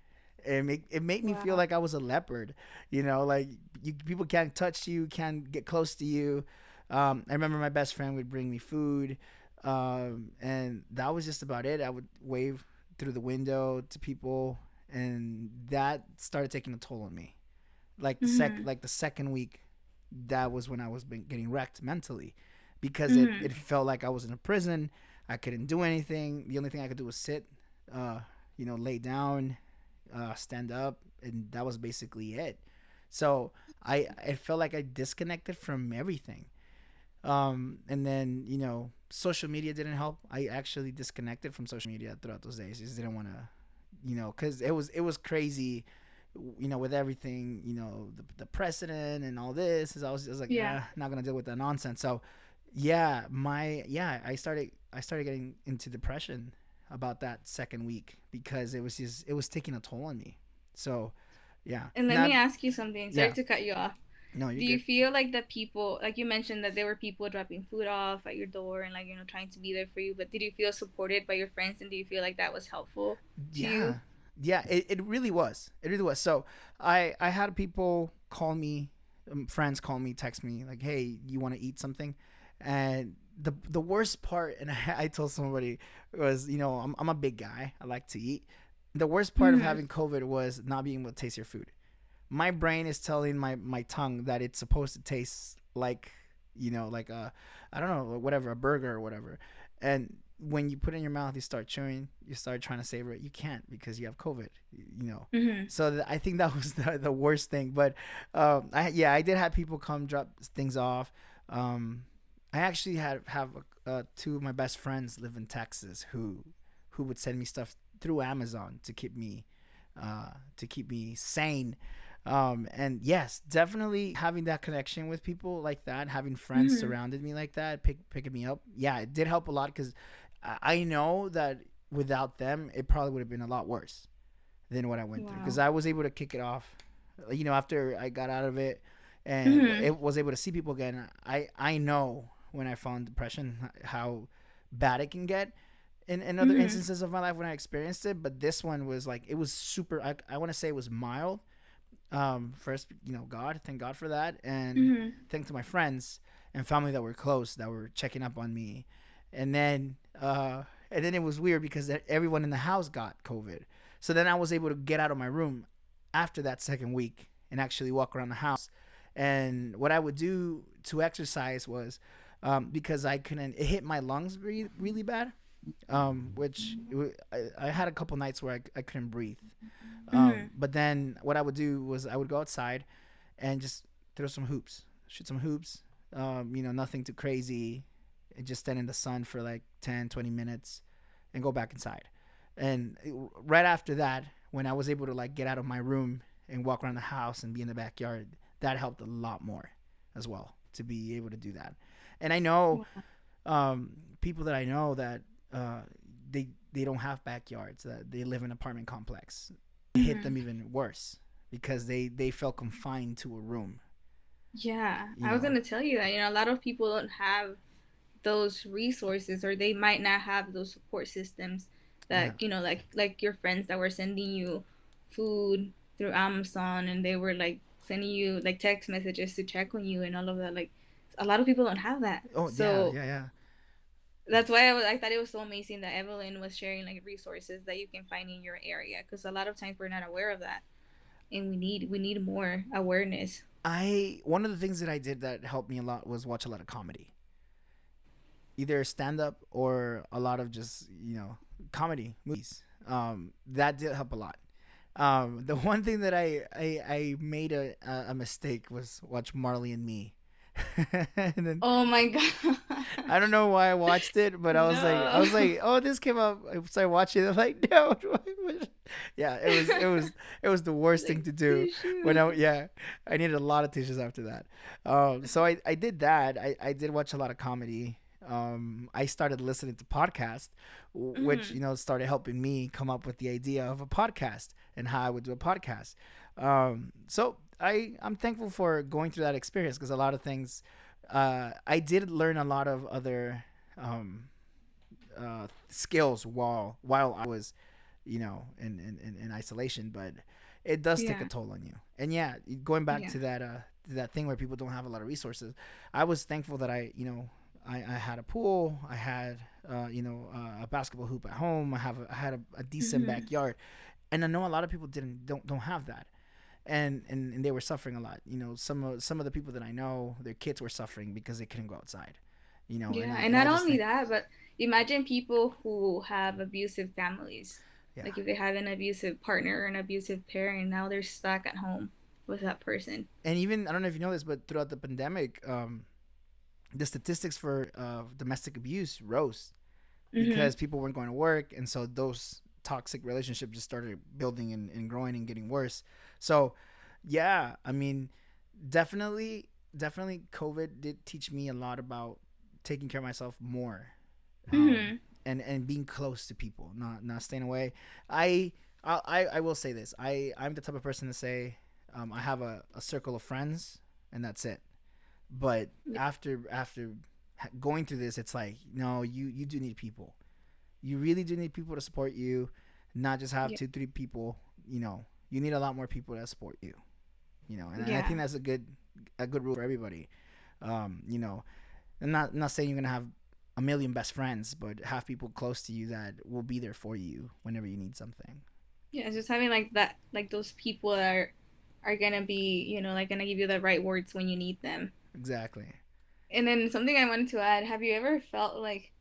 It made me feel Wow. like I was a leopard, like people can't touch you, can't get close to you. I remember my best friend would bring me food, and that was just about it. I would wave through the window to people, and that started taking a toll on me. Mhm. Like the second week, that was when I was been getting wrecked mentally, because it Mhm. felt like I was in a prison. I couldn't do anything. The only thing I could do was sit, lay down, stand up, and that was basically it. So I felt like I disconnected from everything. And then social media didn't help. I actually disconnected from social media throughout those days. I just didn't want to, because it was crazy, with everything, the precedent and all this. Is I was like, Yeah. not gonna deal with that nonsense. So, I started getting into depression about that second week, because it was taking a toll on me. So, yeah, And let me not ask you something. Sorry yeah. to cut you off. No, you're Do you good. feel like the people, like you mentioned that there were people dropping food off at your door and like, trying to be there for you, but did you feel supported by your friends and do you feel like that was helpful to you? Yeah, yeah, it really was. It really was. So I had people call me, friends call me, text me like, hey, you want to eat something? And the worst part, and I told somebody, was, I'm a big guy, I like to eat. The worst part of Mhm. having COVID was not being able to taste your food. My brain is telling my tongue that it's supposed to taste like, like a, I don't know, whatever, a burger or whatever. And when you put it in your mouth, you start chewing, you start trying to savor it, you can't, because you have COVID, you know. Mhm. So I think that was the worst thing. But I did have people come drop things off. um I actually have two of my best friends live in Texas, who would send me stuff through Amazon to keep me sane. And yes, definitely having that connection with people like that, having friends Mhm. surrounded me like that, picking me up. Yeah, it did help a lot, because I know that without them, it probably would have been a lot worse than what I went through. Because Wow. I was able to kick it off, after I got out of it, and Mhm. it was able to see people again. I know when I found depression how bad it can get. In other Mhm. instances of my life when I experienced it, but this one was like, it was super. I want to say it was mild. First, thank God for that, and Mhm. thank to my friends and family that were close, that were checking up on me. And then uh and then it was weird, because everyone in the house got COVID. So then I was able to get out of my room after that second week and actually walk around the house. And what I would do to exercise was, because I couldn't, it hit my lungs really, really bad. Which I had a couple nights where I couldn't breathe. Mhm. But then what I would do was I would go outside and just throw some hoops, shoot some hoops. Nothing too crazy. And just stand in the sun for like 10, 20 minutes and go back inside. And right after that, when I was able to like get out of my room and walk around the house and be in the backyard, that helped a lot more as well, to be able to do that. And I know, Wow. people that I know that, they don't have backyards, that they live in an apartment complex. It hit Mhm. them even worse, because they felt confined to a room. Yeah, You I was know. gonna tell you that, a lot of people don't have those resources or they might not have those support systems Yeah. that, like your friends that were sending you food through Amazon and they were like sending you like text messages to check on you and all of that. Like a lot of people don't have that. Oh yeah, So yeah, yeah. that's why I thought it was so amazing that Evelyn was sharing like resources that you can find in your area because a lot of times we're not aware of that and we need more awareness. I One of the things that I did that helped me a lot was watch a lot of comedy, either stand up or a lot of just comedy movies. That did help a lot. The one thing that I made a mistake was watch Marley and Me. And then Oh my god. I don't know why I watched it, but I No. was like, oh, this came up. I started watching it. I'm like, no, yeah, it was the worst thing Like to do. tissue. I needed a lot of tissues after that. So I did that. I did watch a lot of comedy. I started listening to podcasts, which Mhm. started helping me come up with the idea of a podcast and how I would do a podcast. So I'm thankful for going through that experience, because a lot of things, I did learn a lot of other, um, skills while I was, in isolation. But it does take a Yeah. toll on you. And yeah, going back Yeah. to that thing where people don't have a lot of resources, I was thankful that I had a pool, I had a basketball hoop at home. I had a decent Mhm. backyard, and I know a lot of people don't have that, and they were suffering a lot. Some of the people that I know, their kids were suffering because they couldn't go outside. And Yeah, I and and I not just only think, that, but imagine people who have abusive families. yeah. Like if they have an abusive partner or an abusive parent, now they're stuck at home with that person. And even, I don't know if you know this, but throughout the pandemic, the statistics for domestic abuse rose Mhm. because people weren't going to work, and so those toxic relationships just started building and growing and getting worse. So, yeah, I mean, definitely, COVID did teach me a lot about taking care of myself more, um, Mhm. and being close to people, not staying away. I I will say this. I'm the type of person to say, I have a circle of friends, and that's it. But after going through this, it's like, no, you do need people. You really do need people to support you, not just have Yeah. 2 3 people. You need a lot more people to support you. And I Yeah. think that's a good rule for everybody. I'm not saying you're gonna have a million best friends, but have people close to you that will be there for you whenever you need something. Yeah, it's just having like that, like those people that are gonna be, like gonna give you the right words when you need them. Exactly. And then something I wanted to add, have you ever felt like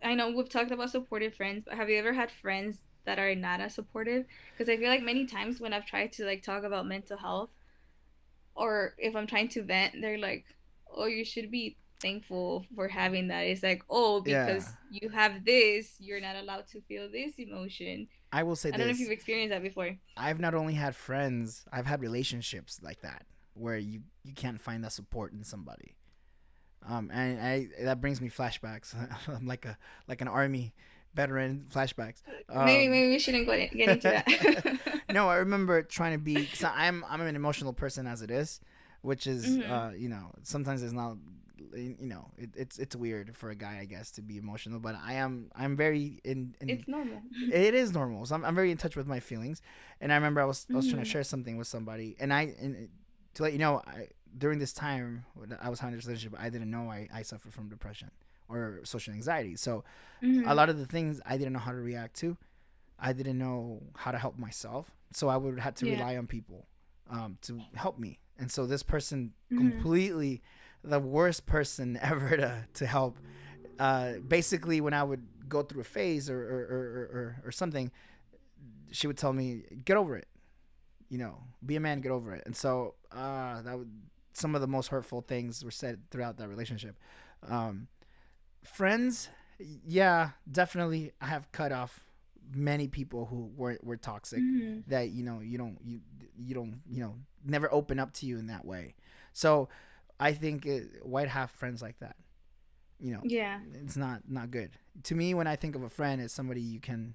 I know we've talked about supportive friends, but have you ever had friends that are not as supportive? Because I feel like many times when I've tried to like talk about mental health or if I'm trying to vent, they're like, "Oh, you should be thankful for having that." It's like, "Oh, Yeah. because you have this, you're not allowed to feel this emotion." I will say I don't know if you've this. experienced that before. I've not only had friends, I've had relationships like that where you can't find that support in somebody. And that brings me flashbacks. I'm like an army veteran flashbacks. Maybe Um, maybe we shouldn't get into that. no, I remember trying to be, because I'm an emotional person as it is, which is Hmm. sometimes it's not, it's weird for a guy, I guess, to be emotional, but I'm very in It's normal. it is normal. So I'm very in touch with my feelings, and I remember I was trying to Hmm. share something with somebody, and to let you know, during this time when I was having this relationship, I didn't know I suffered from depression or social anxiety. So a Hmm. lot of the things I didn't know how to react to, I didn't know how to help myself. So I would have to Yeah. rely on people to help me. And so this person, Hmm. completely the worst person ever to help. Basically, when I would go through a phase or something, she would tell me, "Get over it. Be a man, get over it." And so some of the most hurtful things were said throughout that relationship. Um, Friends, yeah, definitely. I have cut off many people who were toxic, Hmm. that you don't never open up to you in that way. So I think why'd have friends like that? you know Yeah. it's not good to me. When I think of a friend, it's somebody you can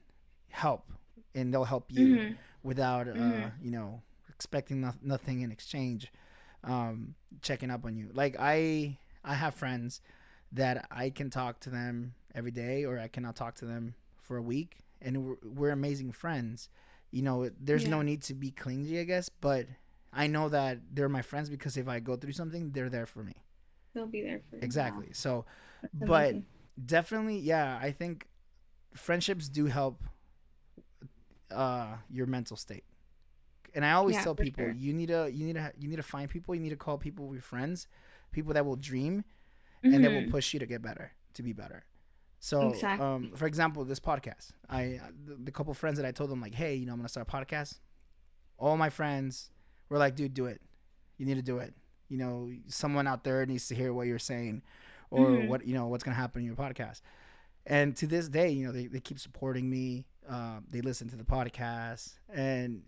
help, and they'll help you Hmm. without Hmm. expecting nothing in exchange. Checking up on you, like I have friends that I can talk to them every day, or I cannot talk to them for a week, and we're amazing friends. There's no Yeah. need to be clingy, I guess, but I know that they're my friends because if I go through something, they're there for me. They'll be there for you. Wow. Exactly. So, That's but amazing. definitely, yeah, I think friendships do help your mental state. And I always Yeah, tell for people, sure. you need to find people, you need to call people your friends, people that will dream and that will Hmm. push you to get better, to be better. So, Exactly. for example, this podcast, the couple friends that I told them, like, hey, I'm gonna start a podcast. All my friends were like, dude, do it. You need to do it. Someone out there needs to hear what you're saying, or Hmm. what's gonna happen in your podcast. And to this day, they keep supporting me. They listen to the podcast, and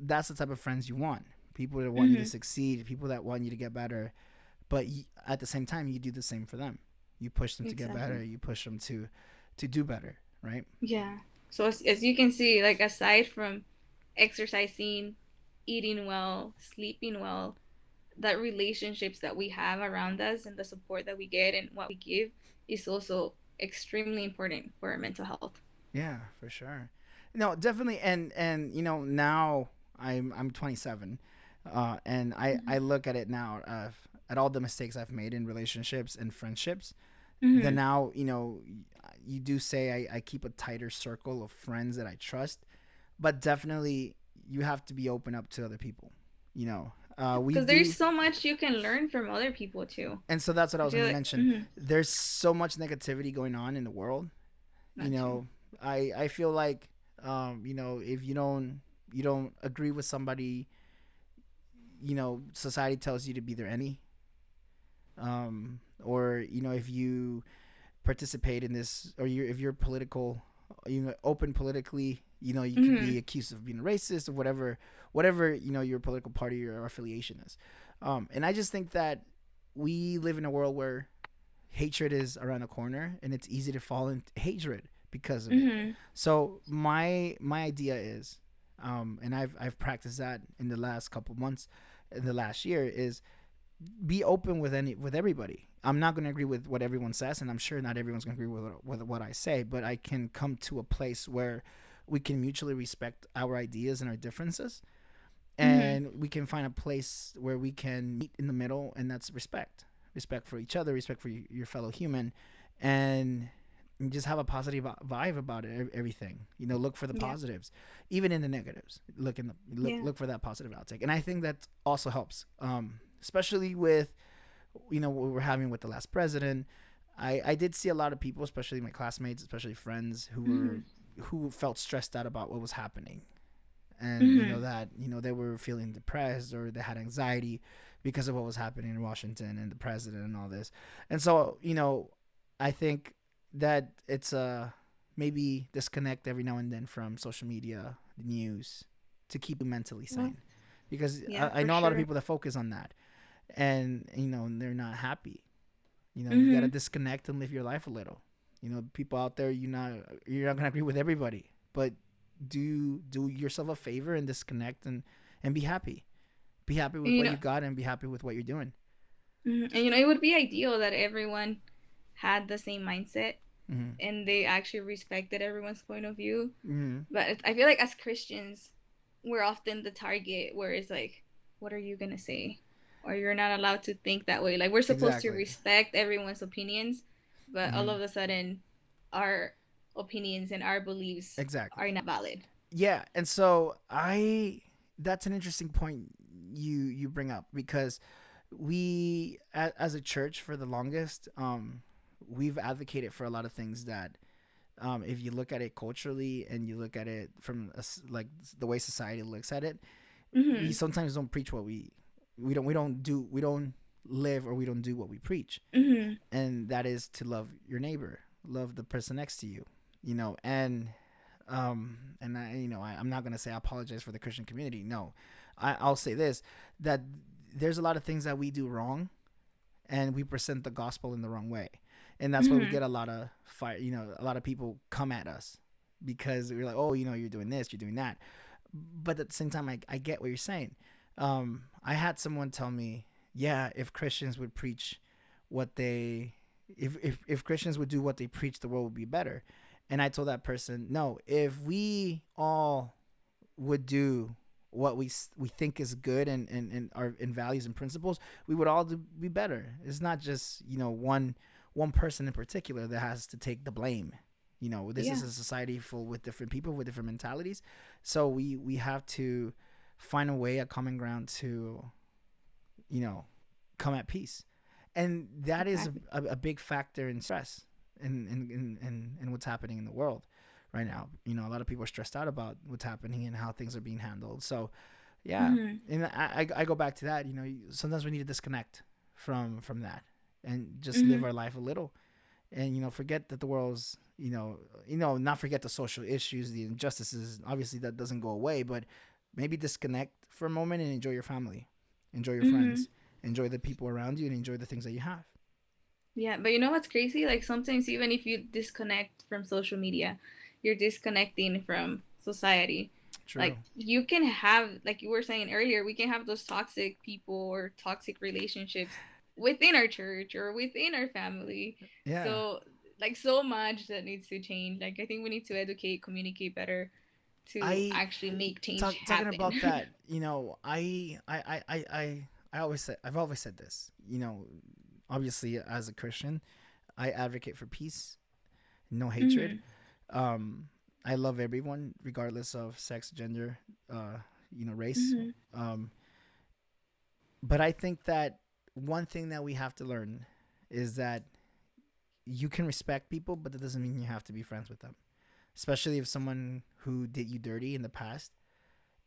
that's the type of friends you want. People that want you to Hmm. succeed, people that want you to get better, but at the same time, you do the same for them. You push them to get better. Exactly. You push them to do better, right? Yeah. So as you can see, like aside from exercising, eating well, sleeping well, that relationships that we have around us and the support that we get and what we give is also extremely important for our mental health. Yeah, for sure. No, definitely. And now I'm 27, and I Hmm. look at it now, at all the mistakes I've made in relationships and friendships. then Mhm. now, you do say I keep a tighter circle of friends that I trust, but definitely you have to be open up to other people. You know, we Because there's do, so much you can learn from other people too. and so that's what I I was feel going to like, mention. There's so much negativity going on in the world. You not too. know, I feel like, if you don't agree with somebody, society tells you to be their enemy. Or if you participate in this, or if you're political, open politically, you could be Mhm. accused of being racist or whatever your political party or affiliation is. And I just think that we live in a world where hatred is around the corner, and it's easy to fall into hatred because of it. Mhm. So my idea is, and I've practiced that in the last couple months, in the last year, is be open with everybody. I'm not going to agree with what everyone says, and I'm sure not everyone's going to agree with what I say, but I can come to a place where we can mutually respect our ideas and our differences, Mhm. and we can find a place where we can meet in the middle, and that's respect for each other, respect for your fellow human, and just have a positive vibe about it. Everything, look for the Yeah. positives, even in the negatives. Look Yeah. look for that positive outtake, and I think that also helps, especially with what we're having with the last president. I did see a lot of people, especially my classmates, especially friends, Mhm. who felt stressed out about what was happening, and Mhm. that they were feeling depressed, or they had anxiety because of what was happening in Washington and the president and all this. And so, I think that it's maybe disconnect every now and then from social media, the news, to keep you mentally Well, sane, because yeah, I for know a lot of sure. people that focus on that, and they're not happy. You got to Mhm. disconnect and live your life a little. People out there, you're not gonna agree with everybody, but do yourself a favor and disconnect, and be happy. Be happy And with you what know, you got, and be happy with what you're doing. and it would be ideal that everyone had the same mindset Mm-hmm. and they actually respected everyone's point of view. Mm-hmm. But I feel like as Christians, we're often the target where it's like, what are you gonna say? Or you're not allowed to think that way. Like we're supposed to Exactly. respect everyone's opinions, but all Mm-hmm. of a sudden, our opinions and our beliefs Exactly. are not valid. Yeah, and so I that's an interesting point you bring up, because we, as a church, for the longest, we've advocated for a lot of things that, if you look at it culturally and you look at it from like the way society looks at it, we Mhm. sometimes don't preach what we don't live, or we don't do what we preach, Mhm. and that is to love your neighbor, love the person next to you, and I'm not gonna say I apologize for the Christian community. No, I'll say this, that there's a lot of things that we do wrong, and we present the gospel in the wrong way, and that's why we Mhm. get a lot of fire. A lot of people come at us because we're like, oh, you're doing this, you're doing that, but at the same time, I get what you're saying. I had someone tell me, yeah, if Christians would preach what they, if Christians would do what they preach, the world would be better. And I told that person, no, if we all would do what we think is good, and our in values and principles, we would all be better. It's not just one person in particular that has to take the blame. This is Yeah. a society full with different people with different mentalities, so we have to find a way, a common ground, to you know come at peace, and that is Exactly. a big factor in stress, in what's happening in the world right now. A lot of people are stressed out about what's happening and how things are being handled. So yeah, Mhm. and I go back to that. Sometimes we need to disconnect from that, and just live Mhm. our life a little, and forget that the world's not forget the social issues, the injustices. Obviously, that doesn't go away, but maybe disconnect for a moment and enjoy your family, enjoy your Mhm. friends, enjoy the people around you, and enjoy the things that you have. Yeah, but you know what's crazy? Like sometimes even if you disconnect from social media, you're disconnecting from society. True. Like you can have, like you were saying earlier, we can have those toxic people or toxic relationships within our church or within our family. Yeah. So like so much that needs to change. Like I think we need to educate, communicate better to I actually make change talking happen. about that. I've always said this. Obviously, as a Christian, I advocate for peace, no hatred. Mhm. Um, I love everyone, regardless of sex, gender, race. Mhm. Um, but I think that one thing that we have to learn is that you can respect people, but that doesn't mean you have to be friends with them. Especially if someone who did you dirty in the past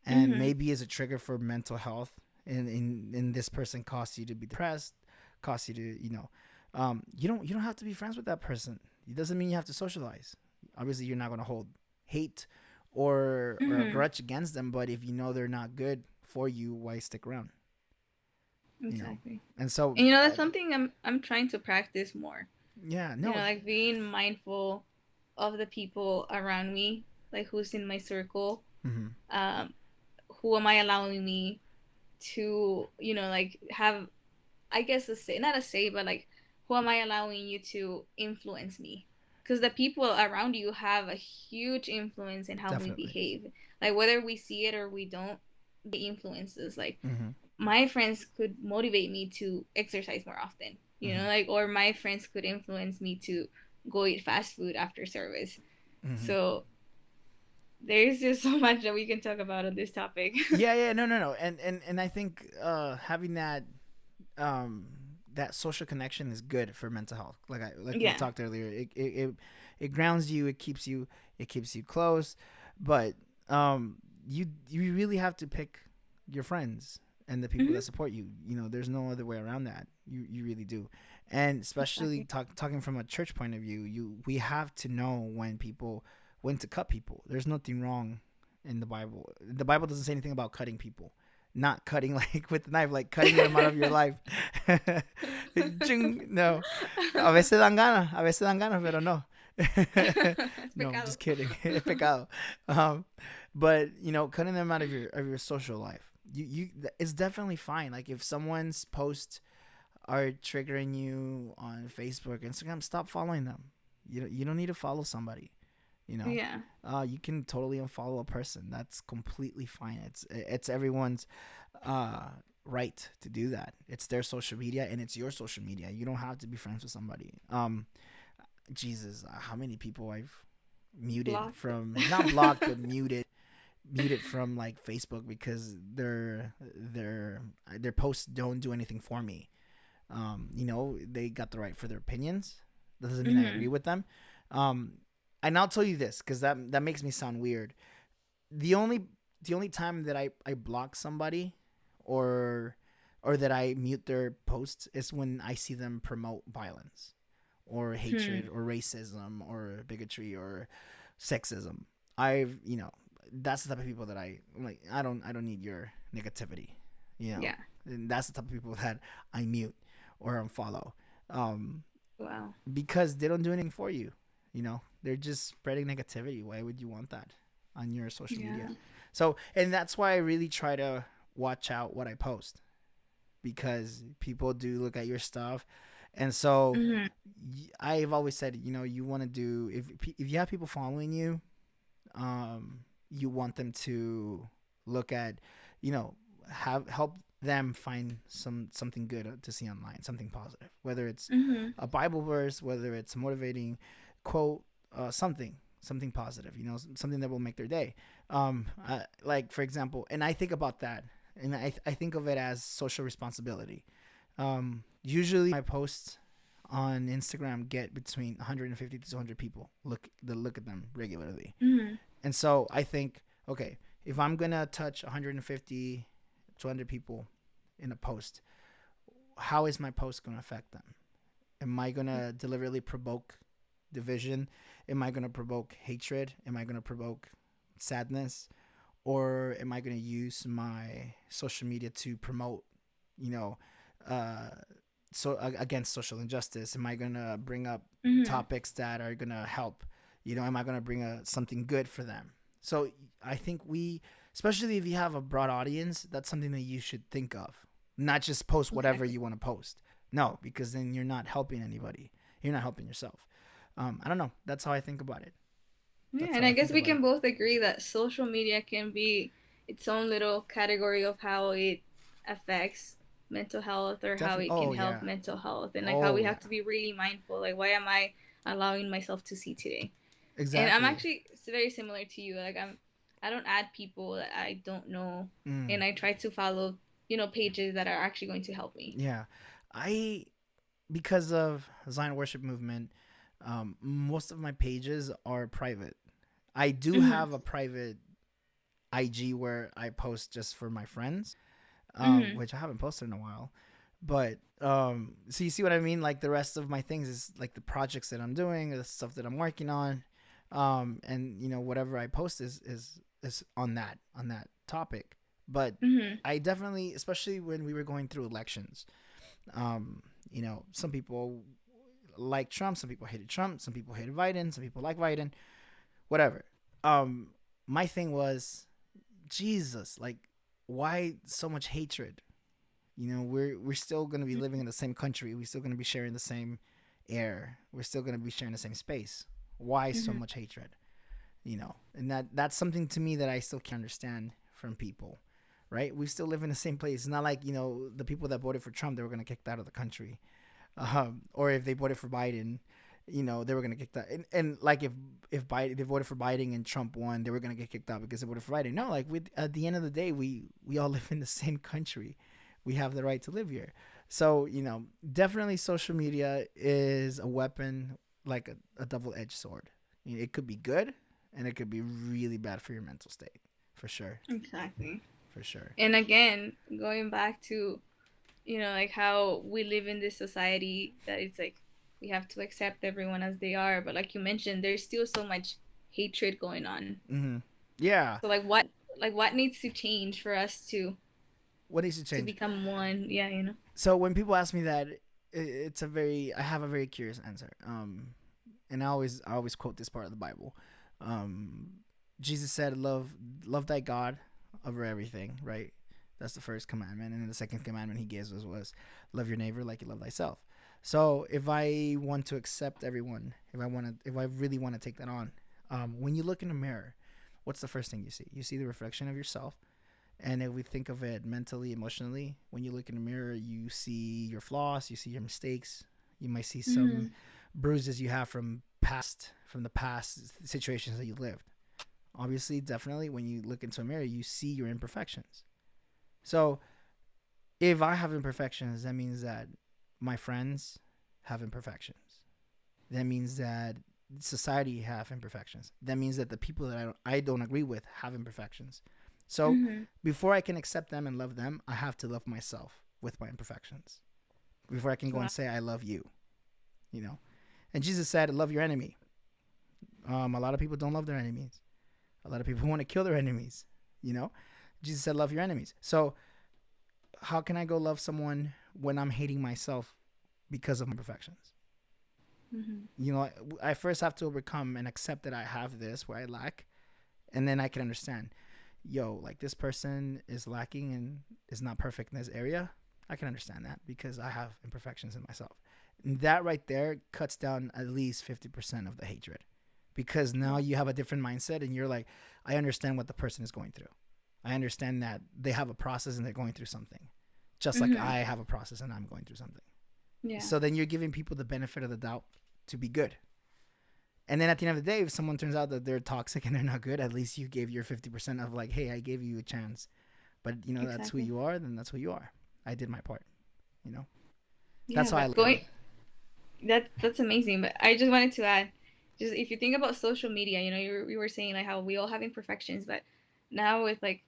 and Mhm. maybe is a trigger for mental health, and this person caused you to be depressed, caused you to, you don't have to be friends with that person. It doesn't mean you have to socialize. Obviously, you're not going to hold hate or a Mhm. grudge against them, but if you know they're not good for you, why stick around? You know, Exactly. and so And that's something I'm trying to practice more. yeah, no. Like being mindful of the people around me, like who's in my circle. Hmm. Um, who am I allowing me to, like have, I guess, a say, not a say, but like, who am I allowing you to influence me? Because the people around you have a huge influence in how we Definitely. behave. Like, whether we see it or we don't, they influences. Like, Hmm. my friends could motivate me to exercise more often, Hmm. like, or my friends could influence me to go eat fast food after service. Hmm. So, there's just so much that we can talk about on this topic. Yeah, yeah, no, no, no, and I think having um that social connection is good for mental health. Like we Yeah. talked earlier, it grounds you, it keeps you close, but um you really have to pick your friends and the people Hmm. that support you. There's no other way around that. You really do, and especially Exactly. talking from a church point of view, we have to know when to cut people. There's nothing wrong in the Bible. The Bible doesn't say anything about cutting people, not cutting like with the knife, like cutting them out of your life. No. A veces dan ganas, pero no. Es No, I'm pecado. just kidding. Es pecado. Um, but cutting them out of your social life. It's definitely fine. Like if someone's posts are triggering you on Facebook, Instagram, stop following them. You don't need to follow somebody. You know, Yeah. you can totally unfollow a person. That's completely fine. It's everyone's uh, right to do that. It's their social media and it's your social media. You don't have to be friends with somebody. Jesus, how many people I've muted Blocked. from, not blocked but muted from like Facebook because their posts don't do anything for me. They got the right for their opinions. That doesn't mean I agree Hmm. with them. Um, and I'll tell you this because that makes me sound weird. The only the only time that I block somebody or that I mute their posts is when I see them promote violence or Hmm. hatred or racism or bigotry or sexism. That's the type of people that I'm like, I don't need your negativity. You know, Yeah. and that's the type of people that I mute or unfollow. Um, Wow. because they don't do anything for you. They're just spreading negativity. Why would you want that on your social media? Yeah. So, and that's why I really try to watch out what I post because people do look at your stuff. And so Hmm. I've always said, you want to do, if you have people following you, you want them to look at, you know, have help them find something good to see online, something positive, whether it's Hmm. a Bible verse, whether it's a motivating quote, something positive, something that will make their day. Like for example, and I think about that, and I think of it as social responsibility. Usually my posts on Instagram get between 150 to 200 people look at them regularly. Hmm. And so I think, okay, if I'm going to touch 150, 200 people in a post, how is my post going to affect them? Am I going to deliberately provoke division? Am I going to provoke hatred? Am I going to provoke sadness? Or am I going to use my social media to promote, you know, uh, against social injustice? Am I going to bring up Hmm. topics that are going to help? Am I going to bring something good for them? So I think especially if you have a broad audience, that's something that you should think of. Not just post whatever Exactly. you want to post. No, because then you're not helping anybody. You're not helping yourself. I don't know. That's how I think about it. Yeah, That's and how I I guess think we about it. can both agree that social media can be its own little category of how it affects mental health or how Definitely. it can Oh help yeah. mental health, and like how Oh we yeah. have to be really mindful. Like, what am I allowing myself to see today? And I'm Exactly. actually very similar to you. Like, I don't add people that I don't know, Mm, and I try to follow, pages that are actually going to help me. yeah. I Because of Zion worship movement, most of my pages are private. I do Mhm. have a private IG where I post just for my friends, Mhm. which I haven't posted in a while. But so you see what I mean? Like the rest of my things is like the projects that I'm doing, the stuff that I'm working on, and whatever I post is on that topic. But Mhm. I definitely, especially when we were going through elections, um, some people like Trump, some people hated Trump, some people hated Biden, some people like Biden, whatever. Um, my thing was Jesus, like, why so much hatred? We're still gonna be living in the same country. We're still gonna be sharing the same air. We're still gonna be sharing the same space. Why so Mhm. much hatred? And that's something to me that I still can't understand from people. Right? We still live in the same place. It's not like the people that voted for Trump, they were gonna kick out of the country, or if they voted for Biden, they were gonna kick that. And like if Biden, they voted for Biden and Trump won, they were gonna get kicked out because they voted for Biden. No, like at the end of the day, we all live in the same country. We have the right to live here. So definitely social media is a weapon, like a double edged sword. It could be good, and it could be really bad for your mental state, for sure, Exactly. for sure. And again, going back to, like how we live in this society that it's like we have to accept everyone as they are, but like you mentioned, there's still so much hatred going on. Mm-hmm. Yeah. So like what needs to change for us What needs to to change? become one? Yeah. So when people ask me that, I have a very curious answer. And I always quote this part of the Bible. Um, Jesus said, love thy God over everything." Right? That's the first commandment, and then the second commandment he gives us was, "Love your neighbor like you love thyself." So if I want to accept everyone, if I really want to take that on, when you look in the mirror, what's the first thing you see? You see the reflection of yourself. And if we think of it mentally, emotionally, when you look in the mirror, you see your flaws, you see your mistakes. You might see some Mhm. bruises you have from the past situations that you lived. Obviously, definitely, when you look into a mirror, you see your imperfections. So, if I have imperfections, that means that my friends have imperfections. That means that society have imperfections. That means that the people that I don't agree with have imperfections. So Mhm. before I can accept them and love them, I have to love myself with my imperfections. Before I can go Wow. and say I love you, you know. And Jesus said, "Love your enemy." A lot of people don't love their enemies. A lot of people want to kill their enemies. You know, Jesus said, "Love your enemies." So how can I go love someone when I'm hating myself because of my imperfections? Mhm. I first have to overcome and accept that I have this where I lack, and then I can understand, like this person is lacking and is not perfect in this area. I can understand that because I have imperfections in myself. And that right there cuts down at least 50% of the hatred, because now Wow. you have a different mindset and you're like, I understand what the person is going through. I understand that they have a process and they're going through something, just like Mhm. I have a process and I'm going through something. Yeah. So then you're giving people the benefit of the doubt to be good. And then at the end of the day, if someone turns out that they're toxic and they're not good, at least you gave your 50% of like, hey, I gave you a chance. But that's who Exactly. you are, then that's who you are. I did my part. You know, that's Yeah, how I but look at it. going that's amazing. But I just wanted to add, just if you think about social media, you were saying like how we all have imperfections, but now with like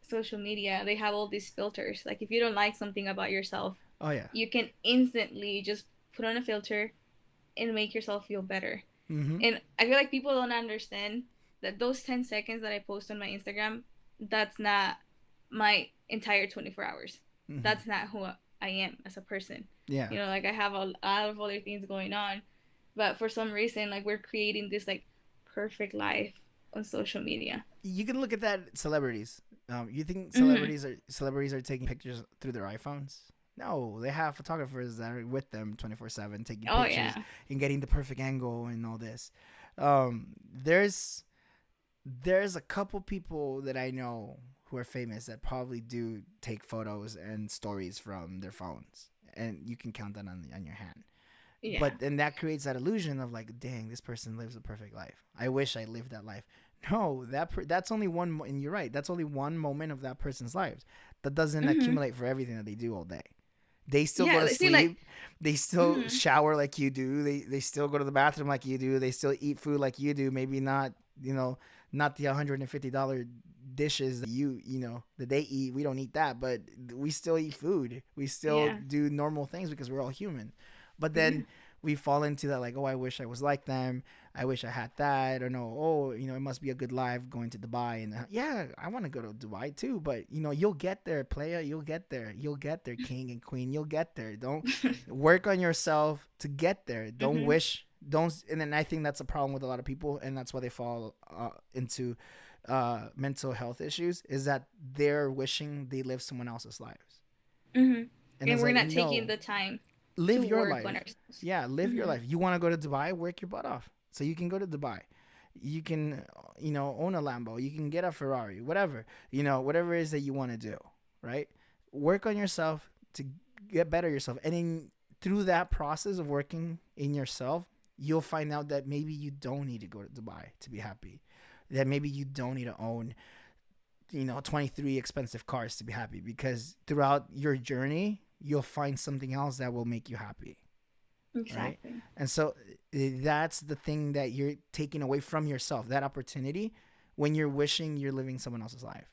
social media, they have all these filters. Like if you don't like something about yourself, Oh yeah. you can instantly just put on a filter and make yourself feel better. Mm-hmm. And I feel like people don't understand that those 10 seconds that I post on my Instagram, that's not my entire 24 hours. Mm-hmm. That's not who I am as a person. Yeah. Like I have a lot of other things going on, but for some reason, like we're creating this like perfect life on social media. You can look at that celebrities. You think Mm-hmm. celebrities are taking pictures through their iPhones? No, they have photographers that are with them 24/7 taking Oh pictures yeah. and getting the perfect angle and all this. There's a couple people that I know who are famous that probably do take photos and stories from their phones, and you can count that on your hand. Yeah. But then that creates that illusion of like, dang, this person lives a perfect life. I wish I lived that life. No, that's only one, and you're right. That's only one moment of that person's life. That doesn't Mhm. accumulate for everything that they do all day. They still go Yeah. to See, like. sleep. They still Mhm. shower like you do. They still go to the bathroom like you do. They still eat food like you do. Maybe not, not the $150 dishes that that they eat. We don't eat that, but we still eat food. We still Yeah. do normal things because we're all human. But Yeah. then we fall into that like, oh, I wish I was like them. I wish I had that. Or no, oh, it must be a good life going to Dubai. And yeah, I want to go to Dubai too. But you'll get there, playa. You'll get there. You'll get there, king and queen. You'll get there. Don't work on yourself to get there. Don't Mhm. wish. Don't. And then I think that's a problem with a lot of people, and that's why they fall into mental health issues. Is that they're wishing they live someone else's lives, Mhm. and And it's we're like not taking no, the time to live your work on life. ourselves. Yeah, live your Mhm. life. You want to go to Dubai, work your butt off. So you can go to Dubai. You can, own a Lambo. You can get a Ferrari, whatever. Whatever it is that you want to do, right? Work on yourself to get better yourself. And through that process of working in yourself, you'll find out that maybe you don't need to go to Dubai to be happy. That maybe you don't need to own, 23 expensive cars to be happy, because throughout your journey, you'll find something else that will make you happy, right? Exactly. And so that's the thing that you're taking away from yourself, that opportunity, when you're wishing you're living someone else's life.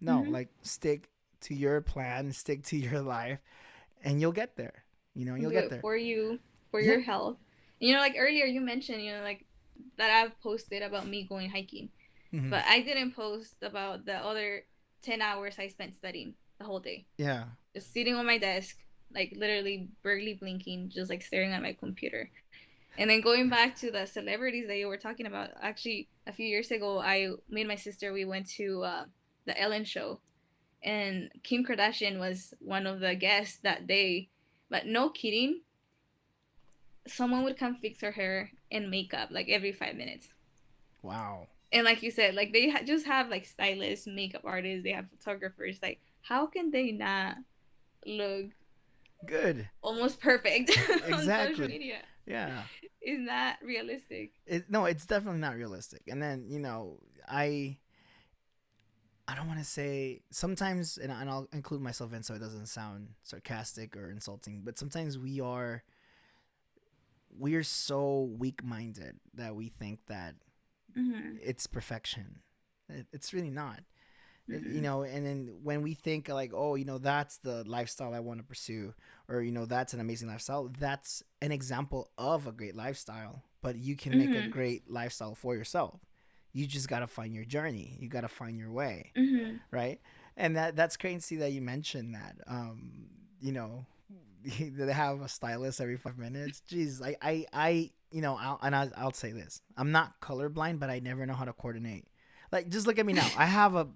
No, Mhm. like, stick to your plan, stick to your life, and you'll get there. You'll Do get it there. for you, for Yeah. your health. Like earlier you mentioned, like that I've posted about me going hiking, Hmm. but I didn't post about the other 10 hours I spent studying the whole day. Yeah. Just sitting on my desk, like literally barely blinking, just like staring at my computer. And then going back to the celebrities that you were talking about, actually, a few years ago, me and my sister, we went to the Ellen show, and Kim Kardashian was one of the guests that day. But no kidding, someone would come fix her hair and makeup like every 5 minutes. Wow. And like you said, like they just have like stylists, makeup artists, they have photographers. Like, how can they not look Good. almost perfect on social Exactly. media? Yeah. Is not realistic. No, it's definitely not realistic. And then, I I don't want to say sometimes, and I'll include myself in so it doesn't sound sarcastic or insulting, but sometimes we're so weak-minded that we think that Mm-hmm. it's perfection. It's really not. Mm-hmm. And then when we think like, oh, that's the lifestyle I want to pursue, or that's an amazing lifestyle, that's an example of a great lifestyle, but you can make a Mm-hmm. great lifestyle for yourself. You just got to find your journey. You got to find your way, Mm-hmm. right? And that's crazy that you mentioned that. You know, they have a stylist every 5 minutes. Jeez, I'll say this: I'm not colorblind, but I never know how to coordinate. Like, just look at me now. I have a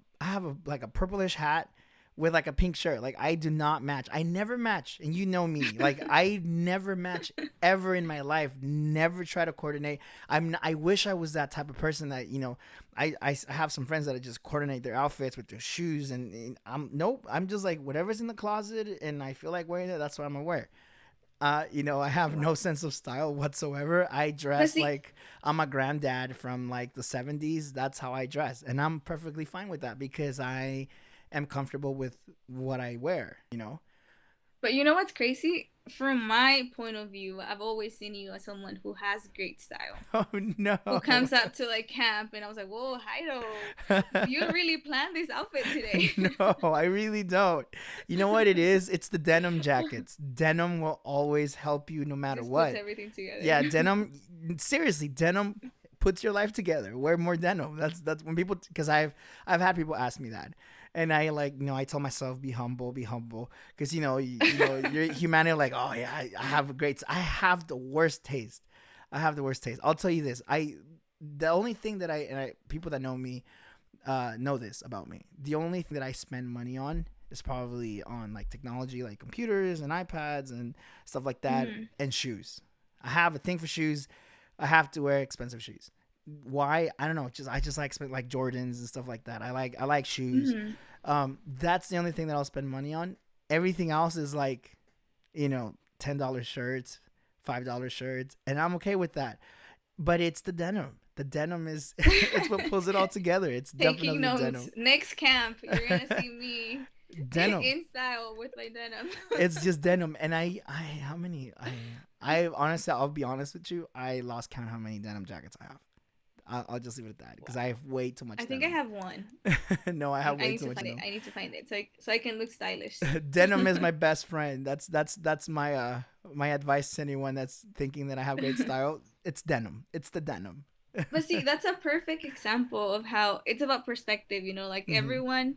like a purplish hat with like a pink shirt. Like, I do not match. I never match, and you know me. Like, I never match ever in my life. Never try to coordinate. I wish I was that type of person that I have some friends that just coordinate their outfits with their shoes, and I'm nope. I'm just like, whatever's in the closet and I feel like wearing it, that's what I'm gonna wear. I have no Wow. sense of style whatsoever. I But dress see, like I'm a granddad from like the 70s. That's how I dress. And I'm perfectly fine with that because I am comfortable with what I wear. but you know what's crazy? From my point of view, I've always seen you as someone who has great style, Oh, who no. comes up to like camp, and I was like, "Whoa, Heido, you really planned this outfit today." No, I really don't. You know what it is? It's the denim jackets. Denim will always help you no matter Just puts what. everything together. Yeah, denim. Seriously, denim puts your life together. Wear more denim. That's when people, because I've had people ask me that, and I like I tell myself be humble, because your humanity like, oh yeah, I have a great, I have the worst taste. I have the worst taste. I'll tell you this. The only thing that people that know me know this about me. The only thing that I spend money on is probably on like technology, like computers and iPads and stuff like that, Mm-hmm. and shoes. I have a thing for shoes. I have to wear expensive shoes. Why? I don't know. Just I just like Jordans and stuff like that. I like shoes. Mm-hmm. That's the only thing that I'll spend money on. Everything else is like, $10 shirts, $5 shirts, and I'm okay with that. But it's the denim. The denim is it's what pulls it all together. It's Taking definitely the notes. denim. Next camp, you're gonna see me Denim. in style with my denim. It's just denim, and I how many I honestly, I'll be honest with you, I lost count how many denim jackets I have. I'll just leave it at that because I have way too I much think I denim. have one. No, I have I way need too to much find it. denim. I need to find it so I can look stylish. Denim is my best friend. That's my my advice to anyone that's thinking that I have great style. It's denim. It's the denim. But see, that's a perfect example of how it's about perspective, like Hmm. everyone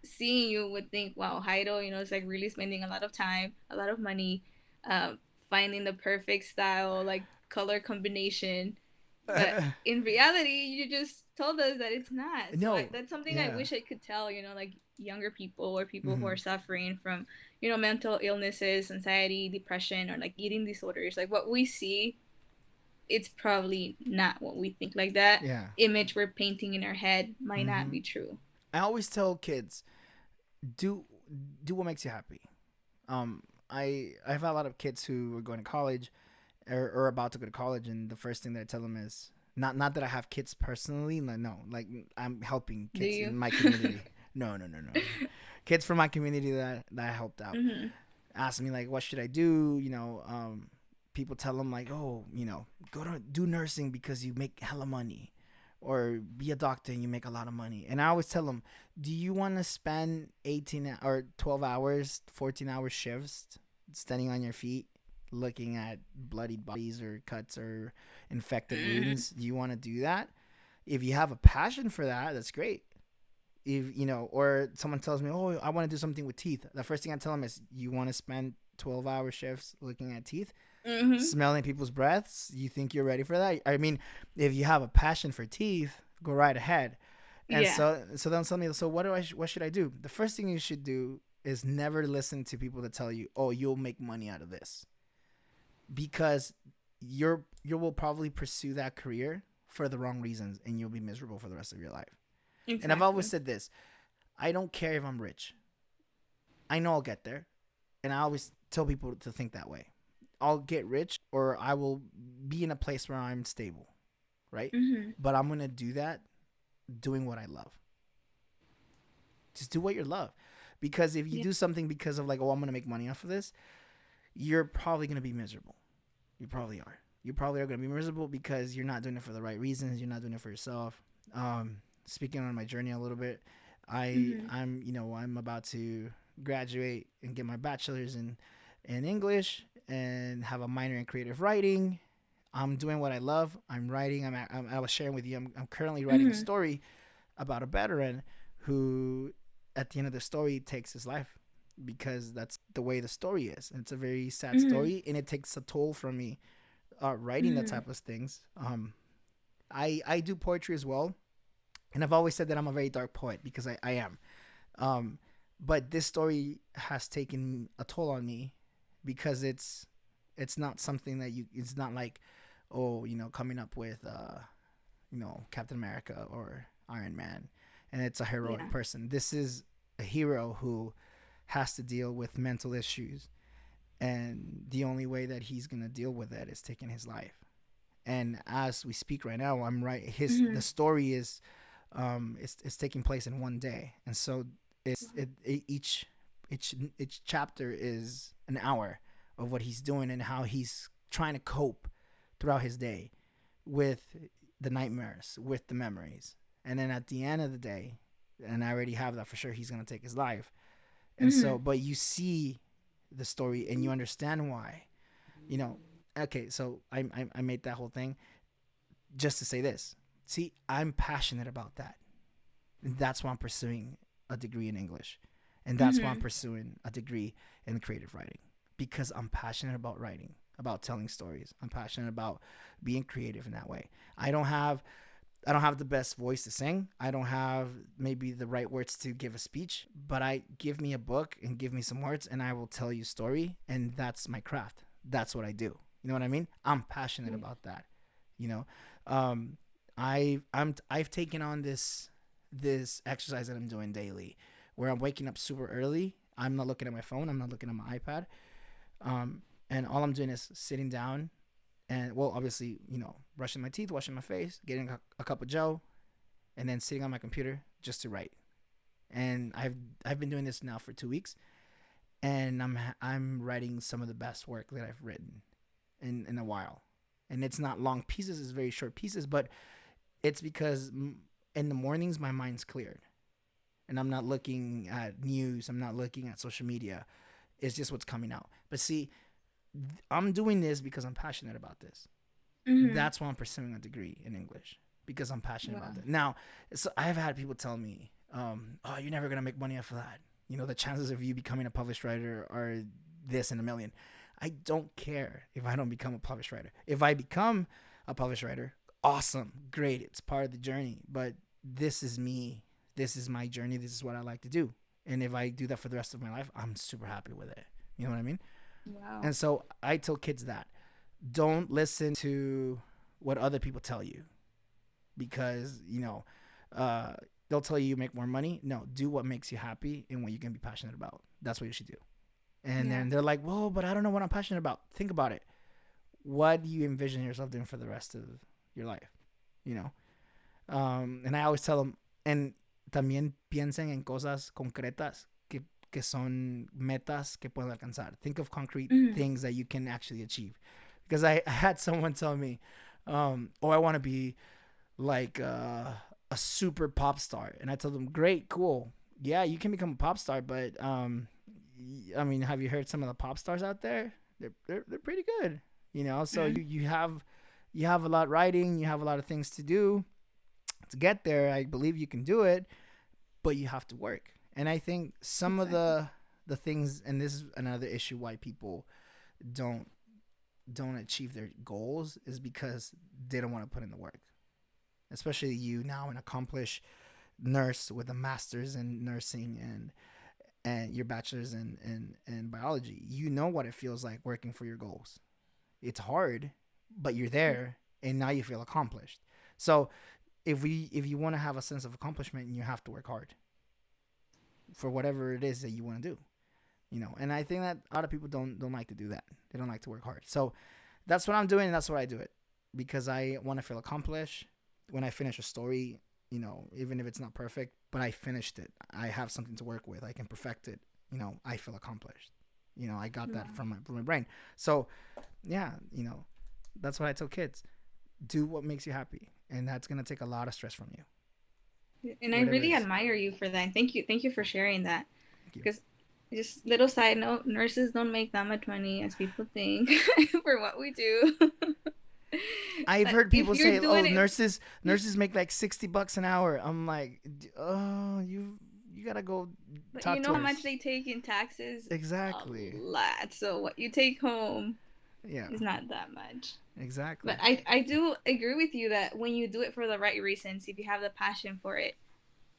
seeing you would think, wow, Haido, is like really spending a lot of time, a lot of money, um, finding the perfect style, like color combination. But in reality, you just told us that it's not. So No, that's something I yeah. wish I could tell, like younger people or people who Hmm. are suffering from, mental illnesses, anxiety, depression, or like eating disorders. Like what we see, it's probably not what we think. Like that Yeah. image we're painting in our head might not Hmm. be true. I always tell kids, do do what makes you happy. I've had a lot of kids who are going to college, or about to go to college, and the first thing that I tell them is not that I have kids personally. Like, no, like I'm helping Do kids you? in my community. No, no, no, no, no. Kids from my community that I helped out Mm-hmm. ask me like, what should I do? People tell them like, oh, go to do nursing because you make hella money, or be a doctor and you make a lot of money. And I always tell them, do you want to spend 18 or 12 hours, 14-hour shifts standing on your feet, looking at bloodied bodies or cuts or infected Mm-hmm. wounds? Do you want to do that? If you have a passion for that, that's great. If or someone tells me, oh, I want to do something with teeth, the first thing I tell them is, you want to spend 12-hour shifts looking at teeth, Mm-hmm. smelling people's breaths? You think you're ready for that? I mean, if you have a passion for teeth, go right ahead. And Yeah. so then tell me, so what should I do? The first thing you should do is never listen to people that tell you, oh, you'll make money out of this, because you will probably pursue that career for the wrong reasons, and you'll be miserable for the rest of your life. And I've always Exactly. said this: I don't care if I'm rich. I know I'll get there, and I always tell people to think that way. I'll get rich, or I will be in a place where I'm stable, right? Mm-hmm. But I'm gonna do that doing what I love. Just do what you love, because if you Yeah. do something because of like, oh, I'm gonna make money off of this, you're probably gonna be miserable. You probably are. You probably are gonna be miserable because you're not doing it for the right reasons. You're not doing it for yourself. Speaking on my journey a little bit, Mm-hmm. I'm about to graduate and get my bachelor's in English and have a minor in creative writing. I'm doing what I love. I'm writing. I was sharing with you. I'm currently writing a Mm-hmm. story about a veteran who, at the end of the story, takes his life, because that's the way the story is. It's a very sad Mm-hmm. story, and it takes a toll from me writing that Mm-hmm. type of things. I do poetry as well, and I've always said that I'm a very dark poet because I am. Um, but this story has taken a toll on me, because it's not something that you. It's not like, oh, coming up with Captain America or Iron Man, and it's a heroic Yeah. person. This is a hero who has to deal with mental issues, and the only way that he's gonna deal with it is taking his life. And as we speak right now, I'm right. His Mm-hmm. the story is it's taking place in one day, and so each chapter is an hour of what he's doing and how he's trying to cope throughout his day with the nightmares, with the memories. And then at the end of the day, and I already have that for sure, he's going to take his life. And Mm-hmm. so, but you see the story and you understand why. You know, okay, so I made that whole thing just to say this. See, I'm passionate about that. And that's why I'm pursuing a degree in English. And that's why I'm Mm-hmm. pursuing a degree in creative writing, because I'm passionate about writing, about telling stories. I'm passionate about being creative in that way. I don't have I don't have the best voice to sing. I don't have maybe the right words to give a speech, but I give me a book and give me some words and I will tell you a story, and that's my craft. That's what I do. You know what I mean? I'm passionate Yeah. about that. You know, um, I've taken on this exercise that I'm doing daily, where I'm waking up super early. I'm not looking at my phone. I'm not looking at my iPad. And all I'm doing is sitting down and, well, obviously, brushing my teeth, washing my face, getting a cup of Joe, and then sitting on my computer just to write. And I've been doing this now for 2 weeks, and I'm writing some of the best work that I've written in a while. And it's not long pieces; it's very short pieces. But it's because in the mornings my mind's cleared, and I'm not looking at news. I'm not looking at social media. It's just what's coming out. But see, I'm doing this because I'm passionate about this. Mm-hmm. That's why I'm pursuing a degree in English, because I'm passionate about Wow. it. Now, so I've had people tell me, "Oh, you're never gonna make money off of that. The chances of you becoming a published writer are this in a million." I don't care if I don't become a published writer. If I become a published writer, awesome, great. It's part of the journey. But this is me. This is my journey. This is what I like to do. And if I do that for the rest of my life, I'm super happy with it. You know what I mean? Wow. And so I tell kids that don't listen to what other people tell you, because uh, they'll tell you make more money. No, do what makes you happy and what you can be passionate about. That's what you should do. And Yeah. then they're like, well, but I don't know what I'm passionate about. Think about it. What do you envision yourself doing for the rest of your life? You know. And I always tell them, and también piensen en cosas concretas que son metas que pueden alcanzar. Think of concrete Mm-hmm. things that you can actually achieve. Because I had someone tell me, oh, I want to be like a super pop star. And I told them, great, cool. Yeah, you can become a pop star, but I mean, have you heard some of the pop stars out there? They're pretty good, So Mm-hmm. you have a lot writing, you have a lot of things to do to get there. I believe you can do it, but you have to work. And I think some of Exactly. the things, and this is another issue why people don't don't achieve their goals, is because they don't want to put in the work. Especially you now, an accomplished nurse with a master's in nursing and your bachelor's in biology. You know what it feels like working for your goals. It's hard, but you're there, and now you feel accomplished. So if you want to have a sense of accomplishment, you have to work hard for whatever it is that you want to do. And I think that a lot of people don't like to do that. They don't like to work hard. So that's what I'm doing, and that's why I do it, because I want to feel accomplished when I finish a story. Even if it's not perfect, but I finished it. I have something to work with. I can perfect it. I feel accomplished. I got that Wow. from my brain. So yeah, that's what I tell kids. Do what makes you happy, and that's gonna take a lot of stress from you, And I whatever it really is. admire you for that. Thank you. Thank you for sharing that. Thank you. Because just little side note, nurses don't make that much money as people think for what we do. I've But heard if people you're say, "Oh, doing it, nurses make like $60 an hour." I'm like, "Oh, you gotta go but you talk know to how much us." they take in taxes? A Exactly. lot. So what you take home Yeah. is not that much. But Exactly. I do agree with you that when you do it for the right reasons, if you have the passion for it,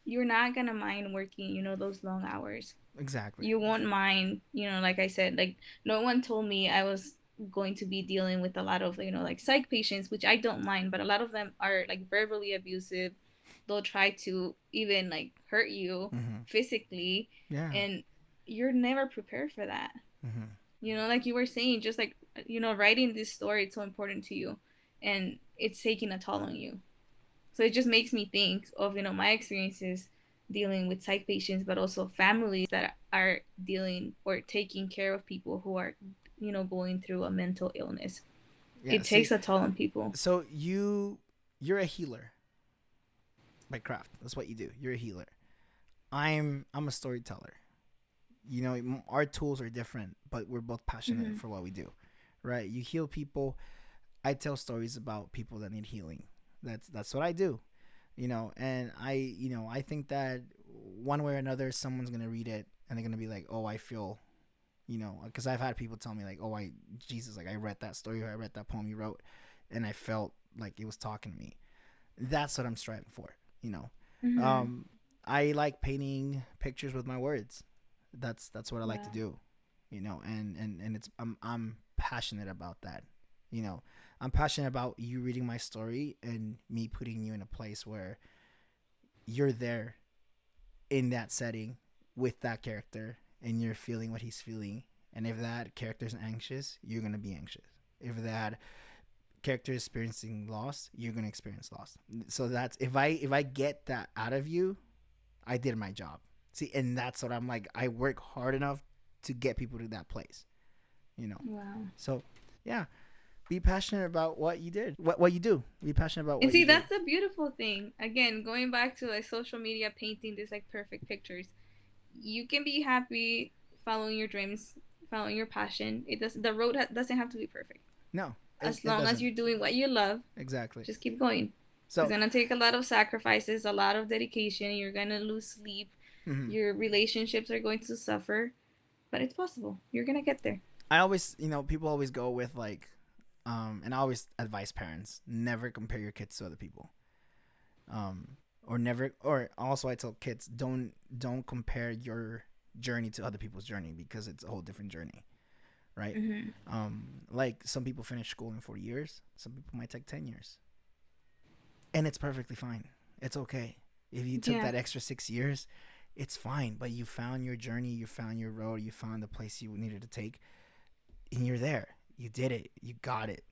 you're not gonna mind working, those long hours. Exactly. You won't mind, like I said, like no one told me I was going to be dealing with a lot of, like psych patients, which I don't mind, but a lot of them are like verbally abusive. They'll try to even like hurt you Mm-hmm. physically, Yeah. and you're never prepared for that. Mm-hmm. Like you were saying, just like, writing this story, it's so important to you, and it's taking a toll on you. So it just makes me think of, my experiences dealing with psych patients, but also families that are dealing or taking care of people who are, going through a mental illness. Yeah. It See, takes a toll on people. so you're a healer by craft. That's what you do. You're a healer. I'm a storyteller. Our tools are different, but we're both passionate Mm-hmm. for what we do. Right? You heal people. I tell stories about people that need healing. That's what I do. And I think that one way or another, someone's gonna read it and they're gonna be like, oh, I feel, because I've had people tell me like, oh, Jesus, like I read that story or I read that poem you wrote, and I felt like it was talking to me. That's what I'm striving for. You know, Mm-hmm. um, I like painting pictures with my words. That's what I like to Wow. do. And it's I'm passionate about that. You know, I'm passionate about you reading my story and me putting you in a place where you're there in that setting with that character and you're feeling what he's feeling. And if that character's anxious, you're gonna be anxious. If that character is experiencing loss, you're gonna experience loss. So that's if I get that out of you, I did my job. See, and that's what I'm like. I work hard enough to get people to that place. You know. Wow. So yeah, be passionate about what you did, what you do. Be passionate about And what see, you do. that's a beautiful thing. Again, going back to like social media painting these like perfect pictures. You can be happy following your dreams, following your passion. It does the road doesn't have to be perfect. No, As it long as doesn't. you're doing what you love, Exactly. just keep going. It's So gonna take a lot of sacrifices, a lot of dedication. You're gonna lose sleep. mhm. Your relationships are going to suffer, but it's possible. You're gonna get there. I always, people always go with like, and I always advise parents never compare your kids to other people. Or never, or also I tell kids don't compare your journey to other people's journey because it's a whole different journey, right? Mm-hmm. Like some people finish school in 4 years, some people might take 10 years, and it's perfectly fine. It's okay if you took Yeah. that extra 6 years. It's fine, but you found your journey, you found your road, you found the place you needed to take, and you're there. You did it. You got it.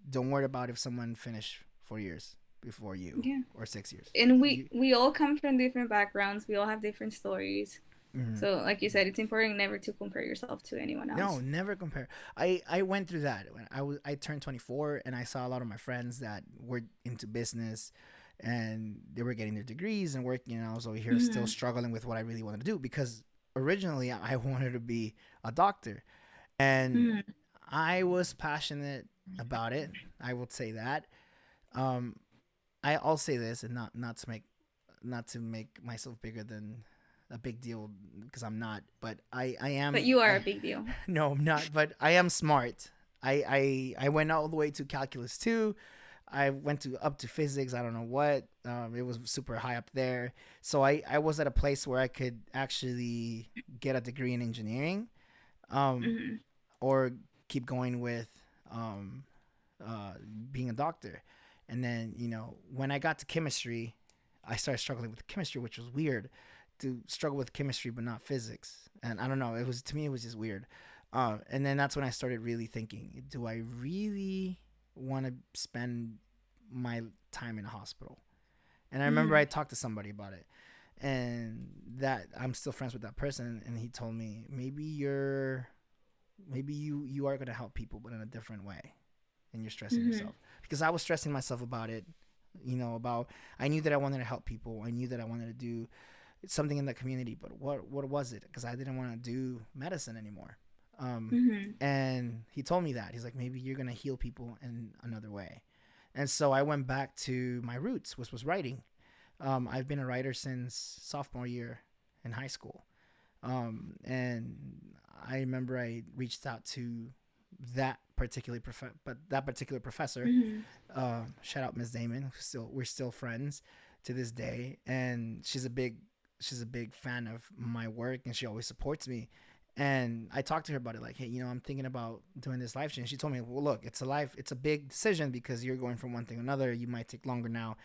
Don't worry about if someone finished 4 years before you Yeah. or 6 years. And we You, we all come from different backgrounds. We all have different stories. mm-hmm. So, like you said, it's important never to compare yourself to anyone No, else. never compare. I went through that when I turned 24 and I saw a lot of my friends that were into business and they were getting their degrees and working, and I was over here still Mm-hmm. struggling with what I really wanted to do because originally I wanted to be a doctor and Mm-hmm. I was passionate about it. I would say that. Um, I'll say this, and not to make myself bigger than a big deal because I'm not. But I But am. you are a big deal. No, I'm not. But I am smart. I went all the way to calculus two. I went to up to physics. I don't know what. It was super high up there. So I was at a place where I could actually get a degree in engineering, um, Mm-hmm. or keep going with um, uh, being a doctor. And then, when I got to chemistry, I started struggling with chemistry, which was weird to struggle with chemistry but not physics. And I don't know, it was to me it was just weird. And then that's when I started really thinking, do I really want to spend my time in a hospital? And I remember Mm-hmm. I talked to somebody about it, and that I'm still friends with that person, and he told me maybe you are going to help people but in a different way, and you're stressing Mm-hmm. yourself because I was stressing myself about it. About I knew that I wanted to help people. I knew that I wanted to do something in the community, but what was it? Because I didn't want to do medicine anymore. Mm-hmm. And he told me that he's like, maybe you're gonna heal people in another way. And so I went back to my roots, which was writing. I've been a writer since sophomore year in high school. And I remember I reached out to that particular professor. Mm-hmm. Shout out Ms. Damon. We're still friends to this day, and she's a big fan of my work, and she always supports me. And I talked to her about it, like, hey, I'm thinking about doing this life change. She told me, well, look, it's a big decision because you're going from one thing to another. You might take longer now,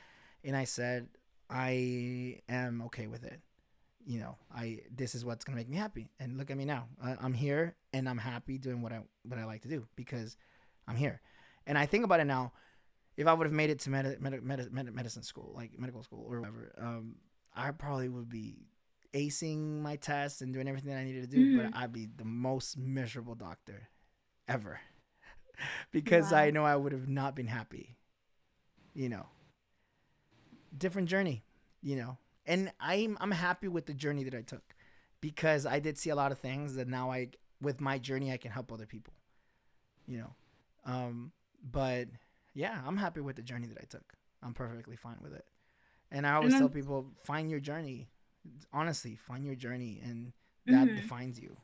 and I said, I am okay with it. This is what's gonna make me happy, and look at me now. I'm here, and I'm happy doing what I like to do because I'm here. And I think about it now. If I would have made it to medicine school, like medical school or whatever, I probably would be acing my tests and doing everything that I needed to do, but Mm-hmm. I'd be the most miserable doctor ever because I Wow. know I would have not been happy. You know, different journey. You know, and I'm happy with the journey that I took because I did see a lot of things that now with my journey I can help other people. You know, but yeah, I'm happy with the journey that I took. I'm perfectly fine with it. And I And always tell I'm, people, find your journey. Honestly, find your journey, and that mm-hmm. defines you.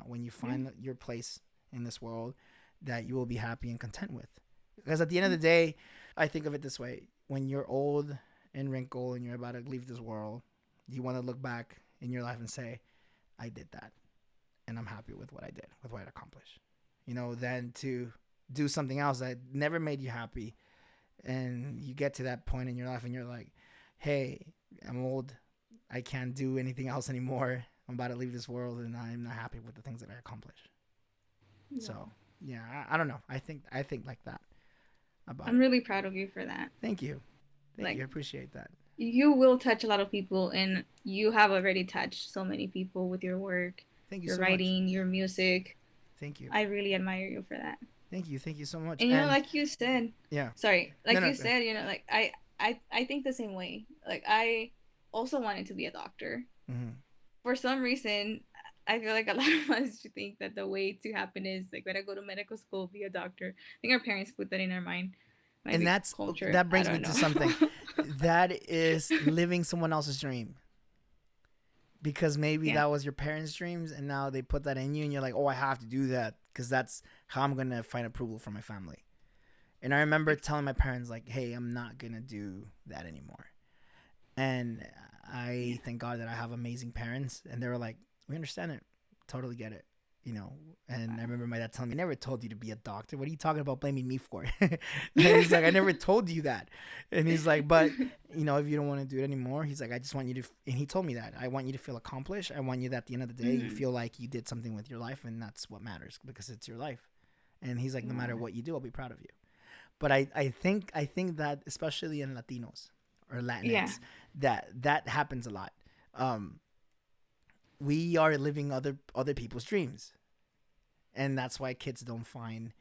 When you Yeah. find your place in this world, that you will be happy and content with. Because at the end of the day, I think of it this way: when you're old and wrinkled and you're about to leave this world, you want to look back in your life and say, "I did that, and I'm happy with what I did, with what I accomplished." Then to do something else that never made you happy, and you get to that point in your life and you're like, hey, I'm old, I can't do anything else anymore, I'm about to leave this world and I'm not happy with the things that I accomplished. So Wow. yeah, I don't know, I think like that about I'm it. really proud of you for that. Thank you. Thank you, I Like, appreciate that. you will touch a lot of people, and you have already touched so many people with your work, Thank you your so much. writing, your music. Thank you. I really admire you for that. Thank you so much. And And like you said, yeah. sorry, No, like no. you said, like I think the same way. Like I also wanted to be a doctor. Mm-hmm. For some reason, I feel like a lot of us think that the way to happen is like when I go to medical school, be a doctor. I think our parents put that in our mind. Might And be that's culture. that I brings me don't to know. something that is living someone else's dream, because maybe Yeah, that was your parents' dreams and now they put that in you and you're like, oh, I have to do that because that's how I'm gonna find approval from my family. And I remember telling my parents like, hey, I'm not gonna do that anymore. And yeah, I thank God that I have amazing parents, and they were like, we understand it, totally get it, you know. And I remember my dad telling me, I never told you to be a doctor. What are you talking about blaming me for? And he's like, I never told you that. And he's like, but if you don't want to do it anymore, he's like, I just want you to. And he told me that I want you to feel accomplished. I want you that at the end of the day, you mm-hmm. feel like you did something with your life, and that's what matters because it's your life. And he's like, no matter Wow. what you do, I'll be proud of you. But I think that especially in Latinos or Yeah. Latinx, that happens a lot. Um, we are living other people's dreams, and that's why kids don't find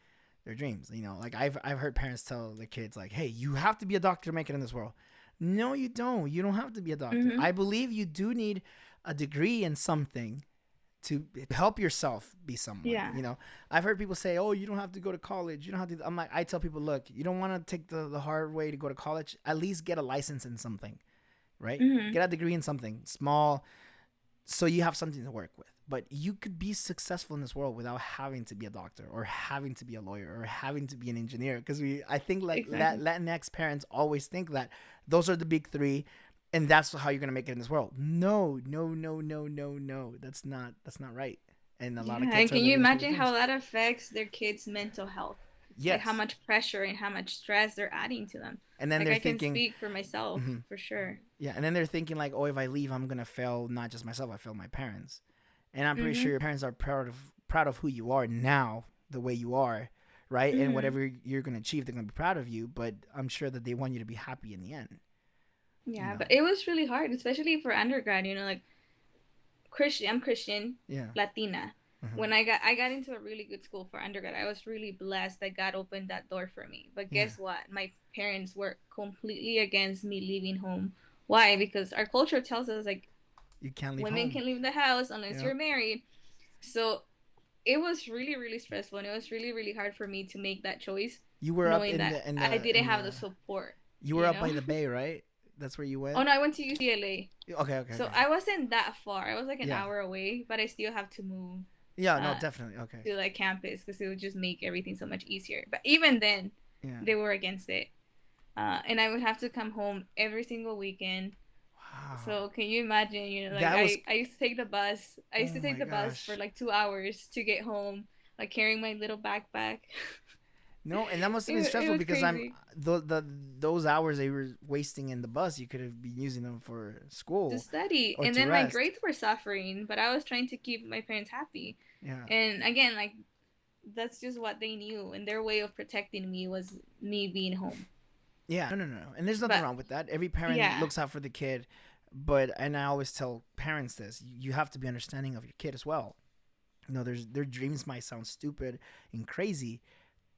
their dreams. Like I've heard parents tell their kids like, "Hey, you have to be a doctor to make it in this world." No, you don't. You don't have to be a doctor. Mm-hmm. I believe you do need a degree in something to help yourself be someone. Yeah. I've heard people say, "Oh, you don't have to go to college. You don't have to." I'm like, I tell people, look, you don't want to take the hard way to go to college. At least get a license in something, right? Mm-hmm. Get a degree in something small, so you have something to work with. But you could be successful in this world without having to be a doctor or having to be a lawyer or having to be an engineer. Because I think like Exactly. Latinx parents always think that those are the big three, and that's how you're gonna make it in this world. No, no, no, no, no, no. That's not right. And a lot of Yeah. And kids are can you living other people's imagine how dreams. that affects their kids' mental health? Like how Yes, much pressure and how much stress they're adding to them. and then Like they're I can thinking, speak for myself mhm, for sure. yeah, and then they're thinking like, oh, if I leave, I'm gonna fail not just myself, I fail my parents. And I'm pretty sure Mm-hmm. your parents are proud of who you are now, the way you are, right? And Mm-hmm. whatever you're gonna achieve, they're gonna be proud of you. But I'm sure that they want you to be happy in the end. You Yeah, know? but it was really hard, especially for undergrad. Like Christian, I'm Christian, Yeah. Latina. Uh-huh. When I got into a really good school for undergrad, I was really blessed that God opened that door for me. But Yeah. guess what? My parents were completely against me leaving home. Why? Because our culture tells us like You can't leave women home. can leave the house unless Yeah. you're married. So it was really, really stressful, and it was really, really hard for me to make that choice, You were up knowing in that the in I the didn't in have the the. support. You were You up know? by the bay, right? That's where you Oh went. no, I went to UCLA. Okay. Okay. So Okay. I wasn't that far. I was like an Yeah. hour away, but I still have to move Yeah. No. uh, Definitely. Okay. to like campus because it would just make everything so much easier. But even then, Yeah. they were against it, and I would have to come home every single weekend. Wow. So can you imagine? Like That was. I used to take the bus. I Oh used to take my the bus for gosh. like 2 hours to get home, like carrying my little backpack. No, and that must have been it stressful was because I'm crazy those hours they were wasting in the bus. You could have been using them for to school study, or and to then my rest. grades were suffering, but I was trying to keep my parents happy. Yeah. And again, like that's just what they knew, and their way of protecting me was me being home. Yeah. No, no, no, no. And there's nothing But wrong with that. Every parent yeah, looks out for the kid, but and I always tell parents this: you have to be understanding of your kid as well. Their dreams might sound stupid and crazy,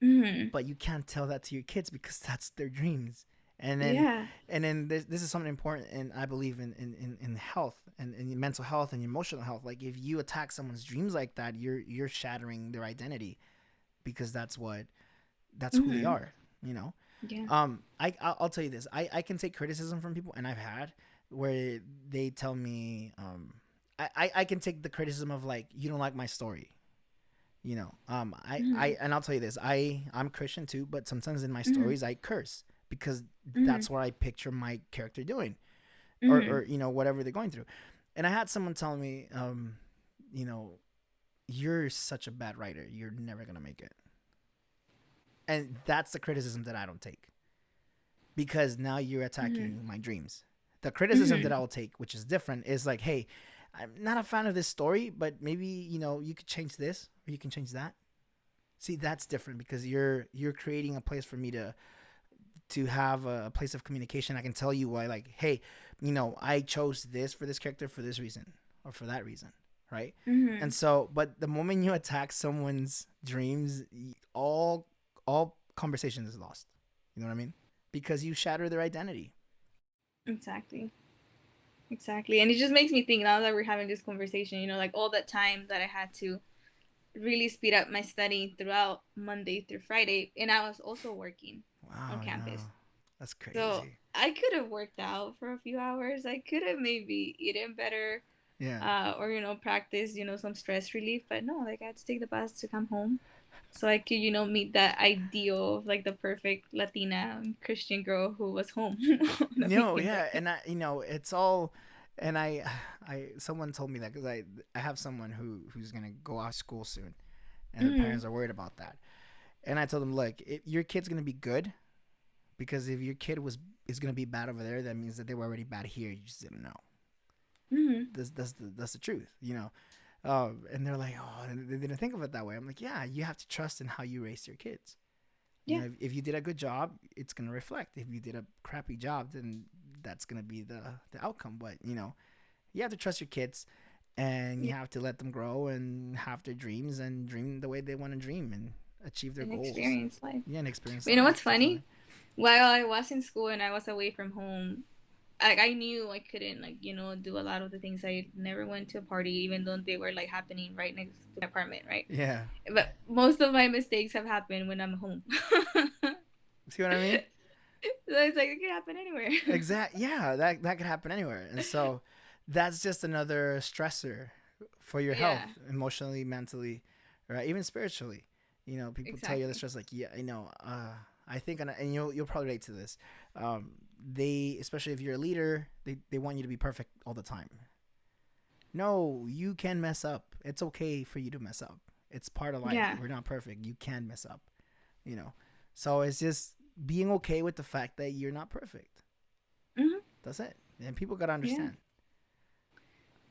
mm-hmm. but you can't tell that to your kids because that's their dreams. And then, Yeah, this is something important, and I believe in health and in mental health and emotional health. Like if you attack someone's dreams like that, you're shattering their identity because that's who they mm-hmm. are. You know. Yeah, I'll tell you this. I can take criticism from people, and I've had where they tell me, I can take the criticism of like, you don't like my story. mm-hmm. And I'll tell you this. I'm Christian too, but sometimes in my Mm-hmm. stories I curse because Mm-hmm. that's what I picture my character doing, Mm-hmm. or whatever they're going through. And I had someone tell me, you know, you're such a bad writer. You're never gonna make it. And that's the criticism that I don't take, because now you're Mhm. attacking my dreams. The criticism that Mhm. I will take, which is different, is like, hey, I'm not a fan of this story, but maybe you could change this or you can change that. See, that's different, because you're creating a place for me to have a place of communication. I can tell you why, like, hey, I chose this for this character for this reason or for that reason, right? And Mhm. so, but the moment you attack someone's dreams, all conversation is lost. You know what I mean? Because you shatter their identity. Exactly. Exactly. And it just makes me think now that we're having this conversation, like all that time that I had to really speed up my study throughout Monday through Friday, and I was also working on Wow, campus. no, that's So crazy. I could have worked out for a few hours. I could have maybe eaten better, Yeah. or practice some stress relief. But no, like I had to take the bus to come home, so I could meet that ideal of like the perfect Latina Christian girl who was home on a No, weekend, yeah, right? and it's all, and someone told me that because I have someone who's gonna go off school soon, and their Mm-hmm. parents are worried about that. And I told them, look, your kid's gonna be good, because if your kid is gonna be bad over there, that means that they were already bad here. You just didn't know. Mm-hmm. That's the truth. And they're like, oh, they didn't think of it that way. I'm like, yeah, you have to trust in how you raise your kids. Yeah, If you did a good job, it's gonna reflect. If you did a crappy job, then that's gonna be the outcome. But you have to trust your kids, and you yeah, have to let them grow and have their dreams and dream the way they want to dream and achieve their and goals. experience life. Yeah, and experience But you know life, what's definitely. funny? While I was in school and I was away from home, like I knew I couldn't like do a lot of the things. I never went to a party, even though they were like happening right next to my apartment, right? Yeah. But most of my mistakes have happened when I'm home. So See what I mean? it's like it can happen anywhere. Exact. Yeah, that could happen anywhere, and so that's just another stressor for your health, Yeah, emotionally, mentally, right? Even spiritually. People tell you the exactly. stress, like, yeah, I know. I think, and you'll probably relate to this. They, especially if you're a leader, they want you to be perfect all the time. No, you can mess up. It's okay for you to mess up. It's part of life. Yeah. We're not perfect. You can mess up. You know. So it's just being okay with the fact that you're not perfect. Hmm. That's it. And people gotta Yeah. understand.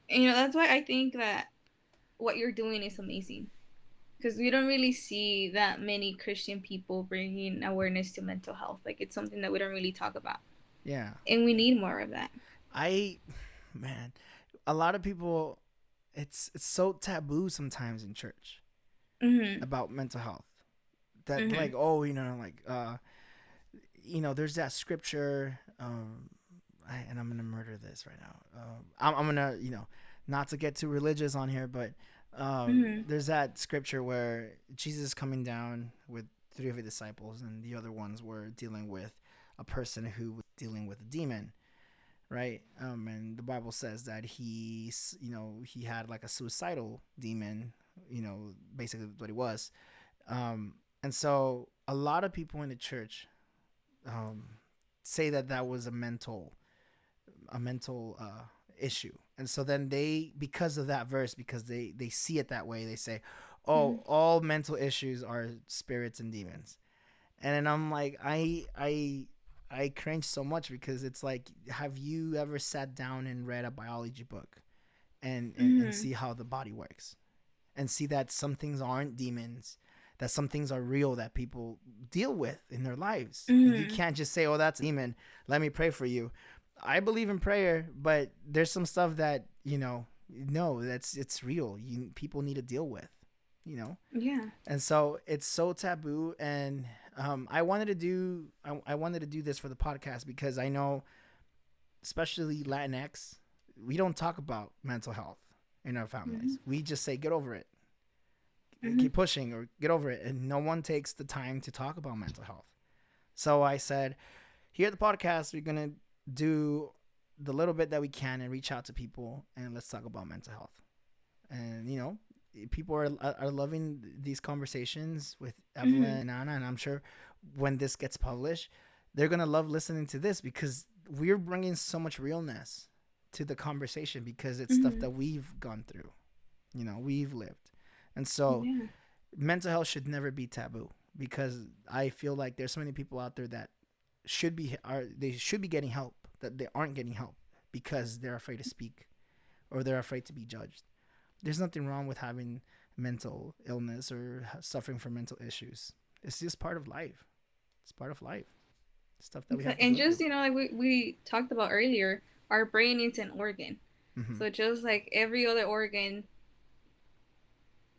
And, that's why I think that what you're doing is amazing because we don't really see that many Christian people bringing awareness to mental health. Like it's something that we don't really talk about, Yeah. and we need more of that. I man, a lot of people, it's so taboo sometimes in church Mhm. about mental health. That, like, Mhm. oh, like there's that scripture, and I'm gonna murder this right now. I'm gonna, not to get too religious on here, but Mhm. there's that scripture where Jesus is coming down with three of his disciples, and the other ones were dealing with a person who was dealing with a demon, right? And the Bible says that he had like a suicidal demon, basically what he was. And so a lot of people in the church um, say that that was a mental issue. And so then they, because of that verse, because they see it that way, they say, oh, Mhm. all mental issues are spirits and demons. And then I'm like, I cringe so much, because it's like, have you ever sat down and read a biology book and Mhm. see how the body works, and see that some things aren't demons, that some things are real, that people deal with in their lives, and you Mhm. can't just say, oh, that's a demon, let me pray for you. I believe in prayer, but there's some stuff that, no, it's real, people need to deal with, you know Yeah. and so it's so taboo. And I wanted to do this for the podcast, because I know, especially Latinx, we don't talk about mental health in our families. Mhm. We just say, get over it, Mhm. keep pushing, or get over it, and no one takes the time to talk about mental health. So I said, here at the podcast, we're gonna do the little bit that we can and reach out to people, and let's talk about mental health. And people are loving these conversations with Mhm. Evelyn and Anna, and I'm sure when this gets published, they're gonna love listening to this, because we're bringing so much realness to the conversation, because it's stuff Mhm. that we've gone through, we've lived. And so Yeah. mental health should never be taboo. because I feel like there's so many people out there that they should be getting help, that they aren't getting help because they're afraid to speak or they're afraid to be judged. There's nothing wrong with having mental illness or suffering from mental issues. It's just part of life. It's part of life. Stuff that we have to And go just, through. you know, like we talked about earlier, our brain is an organ. Hmm. So just like every other organ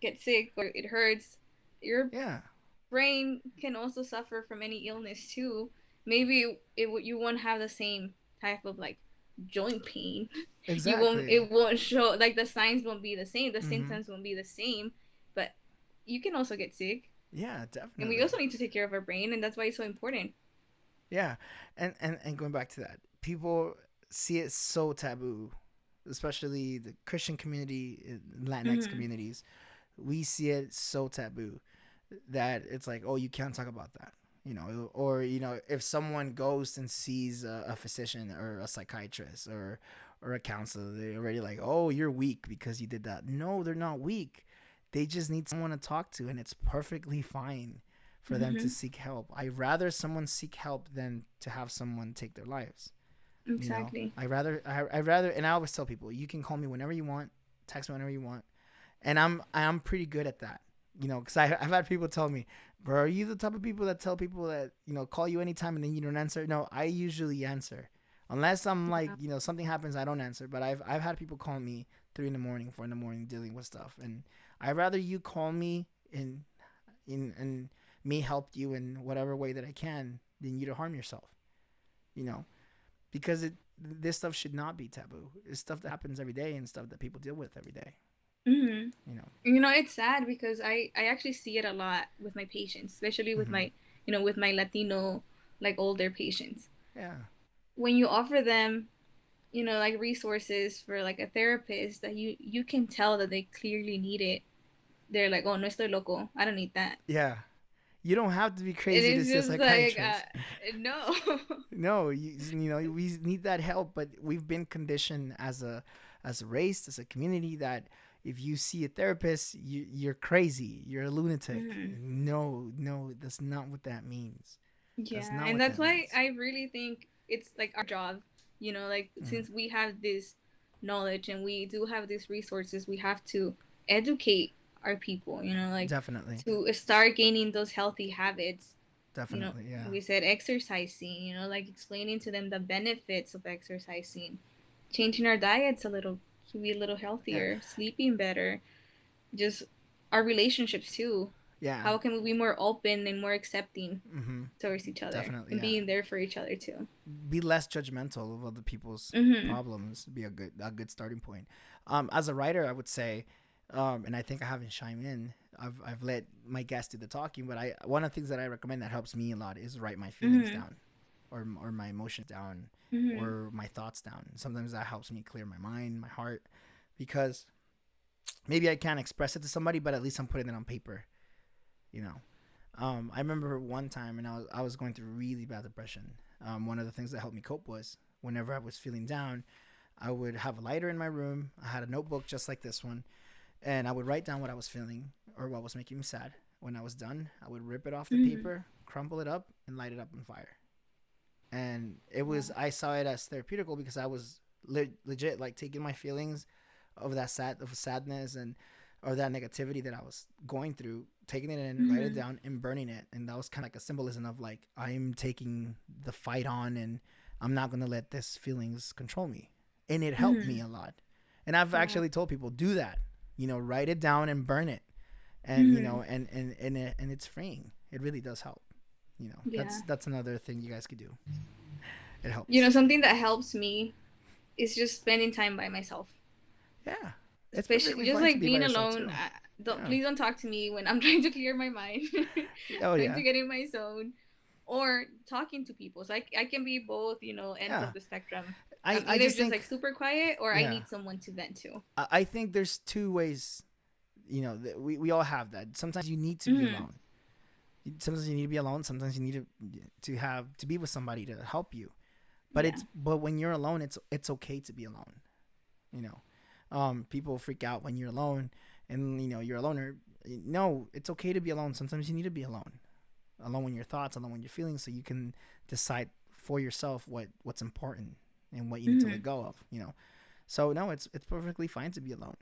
gets sick or it hurts, your Yeah, brain can also suffer from any illness too. Maybe you won't have the same type of like joint pain. You won't exactly. it won't show like the signs won't be the same, the Hmm. symptoms won't be the same, but you can also get sick. Yeah, And we definitely. also need to take care of our brain, and that's why it's so important. Yeah, and going back to that, people see it so taboo, especially the Christian community, Latinx Mm-hmm. communities. We see it so taboo that it's like, oh, you can't talk about that, or if someone goes and sees a physician or a psychiatrist or a counselor, they're already like, oh, you're weak because you did that. No, they're not weak. They just need someone to talk to, and it's perfectly fine for them to Mm-hmm. seek help. I'd rather someone seek help than to have someone take their lives. Exactly. I rather, and I always tell people, you can call me whenever you want, text me whenever you want, and I'm pretty good at that. Because I've had people tell me, bro, are you the type of people that tell people that call you anytime and then you don't answer? No, I usually answer, unless I'm like Yeah. something happens, I don't answer. But I've had people call me 3 in the morning, 4 in the morning, dealing with stuff, and I'd rather you call me and me help you in whatever way that I can than you to harm yourself. You know, because this stuff should not be taboo. It's stuff that happens every day and stuff that people deal with every day. Mm-hmm. You know. You know, it's sad because I actually see it a lot with my patients, especially with Hmm. my, with my Latino, like older patients. Yeah. When you offer them, like resources for like a therapist that you can tell that they clearly need it, they're like, oh, no estoy loco. I don't need that. Yeah. You don't have to be It crazy to is see a just like, psychiatrist. no. No, we need that help, but we've been conditioned as a race, as a community, that if you see a therapist, you're crazy, you're a lunatic. Mhm. No, no, that's not what that means. That's Yeah, not and what that's that why means. I really think it's like our job, like Hmm. since we have this knowledge and we do have these resources, we have to educate our people, like Definitely, to start gaining those healthy habits. definitely, yeah. We said exercising, like explaining to them the benefits of exercising, changing our diets a little to be a little Yeah, healthier, sleeping better, just our relationships too. yeah. How can we be more open and more accepting Hmm. towards each other Definitely, and yeah. being there for each other too? Be less judgmental of other people's Mm-hmm. problems. Be a good starting point. As a writer, I would say, and I think I haven't chimed in. I've let my guests do the talking, but I one of the things that I recommend that helps me a lot is write my feelings Mm-hmm. down, or my emotions down, Mm-hmm. or my thoughts down. Sometimes that helps me clear my mind, my heart, because maybe I can't express it to somebody, but at least I'm putting it on paper. You know. I remember one time, and I was going through really bad depression. One of the things that helped me cope was whenever I was feeling down, I would have a lighter in my room. I had a notebook just like this one, and I would write down what I was feeling or what was making me sad. When I was done, I would rip it off the Mm-hmm. paper, crumple it up, and light it up on fire. And it was Wow. I saw it as therapeutical because I was legit like taking my feelings of sadness and or that negativity that I was going through, taking it in, write it Mm-hmm. down, and burning it. And that was kind of like a symbolism of like I'm taking the fight on, and I'm not gonna let this feelings control me. And it helped me Mm-hmm. a lot. And I've Wow. actually told people do that. Write it down and burn it, and Mm-hmm. it's freeing. It really does help. That's Yeah. that's another thing you guys could do. It helps. Something that helps me is just spending time by myself. Yeah, it's Especially perfectly just fine to like be by being yourself alone. too. Don't Yeah. please don't talk to me when I'm trying to clear my mind, Oh trying yeah. to get in my zone, or talking to people. So I can be both, ends Yeah. of the spectrum. I I'm I either just just think like super quiet or I yeah. need someone to vent to. I think there's two ways. That we all have that. Sometimes you need to be Mm-hmm. alone. Sometimes you need to be alone. Sometimes you need to be with somebody to help you. Yeah. But when you're alone, it's okay to be alone. You know, people freak out when you're alone, and you're a loner. No, it's okay to be alone. Sometimes you need to be alone. alone with your thoughts, alone with your feelings, so you can decide for yourself what's important and what you need to let Hmm. go of. So no, it's perfectly fine to be alone.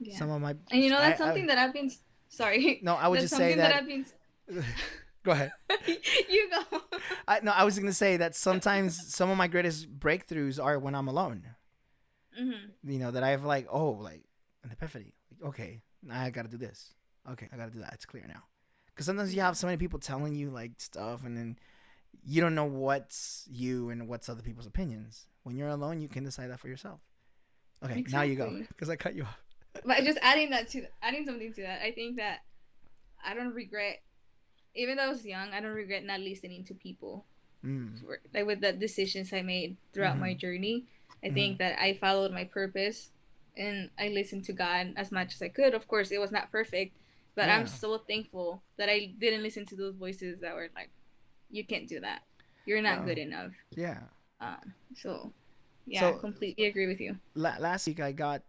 Yeah. Some of my And you know, I that's something that I've been, sorry, no, I would that's just say something that that. I've been, Go ahead. you go. I was gonna say that sometimes some of my greatest breakthroughs are when I'm alone. Hmm. That I have like, oh, like an epiphany. Like, okay, I gotta do this. Okay, I gotta do that. It's clear now. Because sometimes you Yeah. have so many people telling you like stuff, and then you don't know what's you and what's other people's opinions. When you're alone, you can decide that for yourself. Okay, now you go. Exactly. Because I cut you off. But just adding something to that, I think that I don't regret, even though I was young, I don't regret not listening to people. Mm. Like with the decisions I made throughout my Mm-hmm. journey, I Mm-hmm. think that I followed my purpose and I listened to God as much as I could. Of course, it was not perfect, but I'm Yeah. so thankful that I didn't listen to those voices that were like, "You can't do that. You're not No. good enough." Yeah. So yeah, I So completely agree with you. last week I got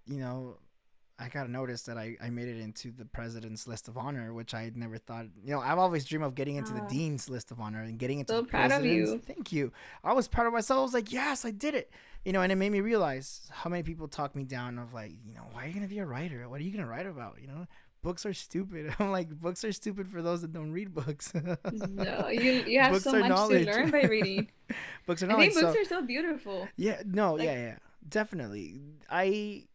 a notice that I made it into the president's list of honor, which I had never thought. I've always dreamed of getting into the Oh, dean's list of honor and getting into the so proud of president's. you. Thank you. I was proud of myself. I was like, yes, I did it. And it made me realize how many people talk me down of like, why are you gonna be a writer? What are you gonna write about? Books are stupid. I'm like, books are stupid for those that don't read books. No, you have Books so are much to knowledge. learn by reading. Books are I knowledge. think books So are so beautiful. yeah, no, yeah, Like, yeah, definitely. I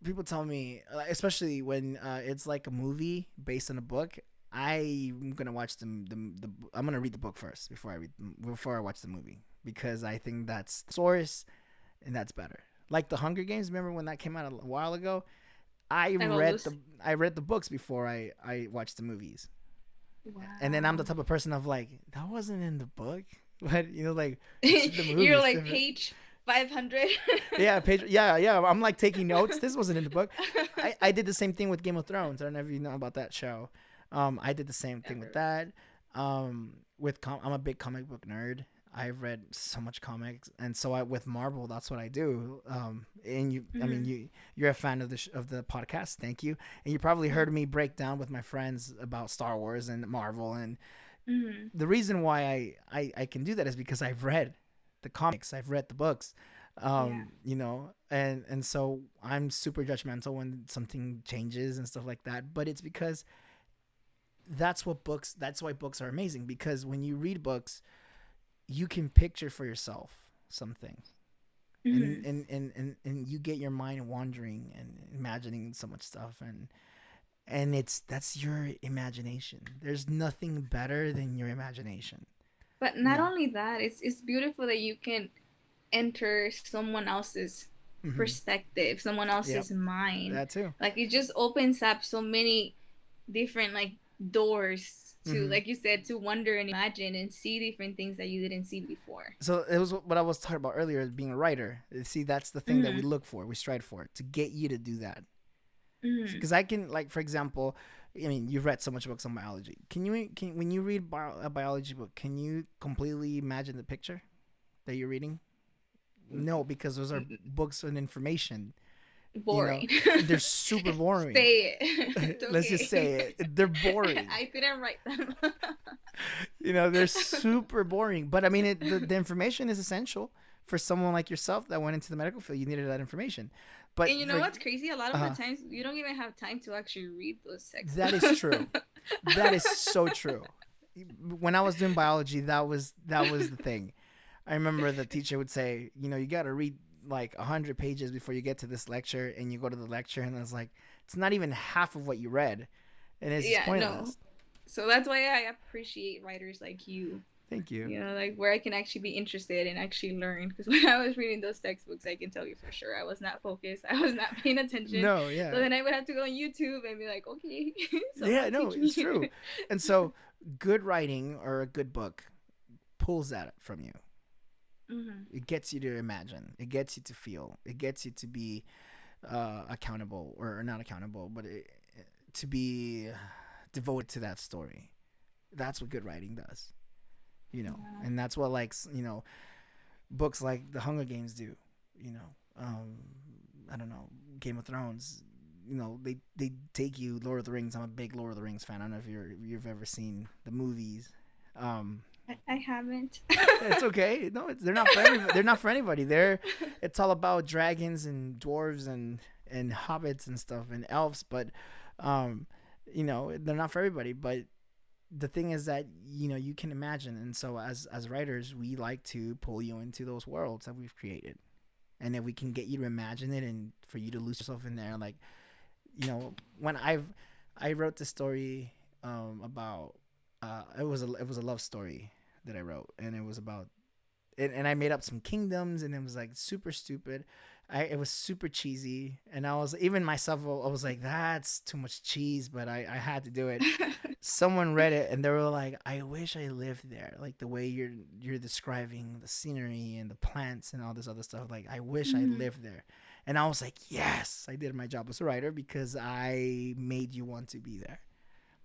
People tell me, especially when it's like a movie based on a book. I'm gonna watch I'm gonna read the book first before I watch the movie, because I think that's the source and that's better. Like the Hunger Games. Remember when that came out a while ago? I I love read those. the I read the books before I watched the movies, and then I'm the Wow. type of person of like, that wasn't in the book, but like it's in the movie. You're It's like different. page 500. Yeah, yeah, yeah. I'm like taking notes. This wasn't in the book. I did the same thing with Game of Thrones. I don't know if you know about that show. I did the same thing with Never. that. I'm a big comic book nerd. I've read so much comics, and so with Marvel, that's what I do. And I mean, Hmm. you're a fan of the podcast. Thank you. And you probably Yeah. heard me break down with my friends about Star Wars and Marvel. And Hmm. the reason why I can do that is because I've read the comics, I've read the books, Yeah. and so I'm super judgmental when something changes and stuff like that. But it's because that's why books are amazing, because when you read books, you can picture for yourself something, and Hmm. and you get your mind wandering and imagining so much stuff, and that's your imagination. There's nothing better than your imagination. But you not know only that, it's beautiful that you can enter someone else's mm-hmm. perspective, someone Yep, else's mind. that too. Like it just opens up so many different like doors to, Mm-hmm. like you said, to wonder and imagine and see different things that you didn't see before. So it was what I was talking about earlier, being a writer. See, that's the thing that we Hmm. look for, we strive for, to get you to do that. Hmm. Because I can, like, for example, I mean, you've read so much books on biology. When you read a biology book, can you completely imagine the picture that you're reading? No, because those are books and information. You know, Boring. they're super boring. Say it. It's Let's just say okay. it. They're boring. I didn't write them. They're super boring. But I mean, the information is essential for someone like yourself that went into the medical field. You needed that information. But And you know for what's crazy? A lot of the uh, times you don't even have time to actually read those that is textbooks. true. That is so true. When I was doing biology, that was the thing. I remember the teacher would say, you got to read like 100 pages before you get to this lecture, and you go to the lecture, and it's like it's not even half of what you read, and it's just Yeah, no. pointless. So that's why I appreciate writers like you. Thank you. You know, like where I can actually be interested and actually learn. Because when I was reading those textbooks, I can tell you for sure I was not focused. I was not paying attention. No, So yeah. then I would have to go on YouTube and be like, okay, Yeah, someone no, teach it's me. true. And so, good writing or a good book pulls that from you. Hmm. It gets you to imagine. It gets you to feel. It gets you to be accountable, or not accountable, but to be devoted to that story. That's what good writing does. Yeah. And that's what, like, books like The Hunger Games do. You know, um, I don't know, Game of Thrones. they take you Lord of the Rings. I'm a big Lord of the Rings fan. I don't know if you've ever seen the movies. Um, I haven't. it's okay. No, they're not for everybody. They're not for anybody. It's all about dragons and dwarves and hobbits and stuff and elves. But, um, they're not for everybody. But the thing is that you can imagine, and so as writers, we like to pull you into those worlds that we've created, and if we can get you to imagine it and for you to lose yourself in there, like when I wrote this story about it was a love story that I wrote, and it was about and I made up some kingdoms, and it was like super stupid. It was super cheesy, and I was even myself. I was like, that's too much cheese, but I had to do it. Someone read it, and they were like, I wish I lived there, like the way you're describing the scenery and the plants and all this other stuff. Like I wish I Mhm. lived there, and I was like, yes, I did my job as a writer because I made you want to be there.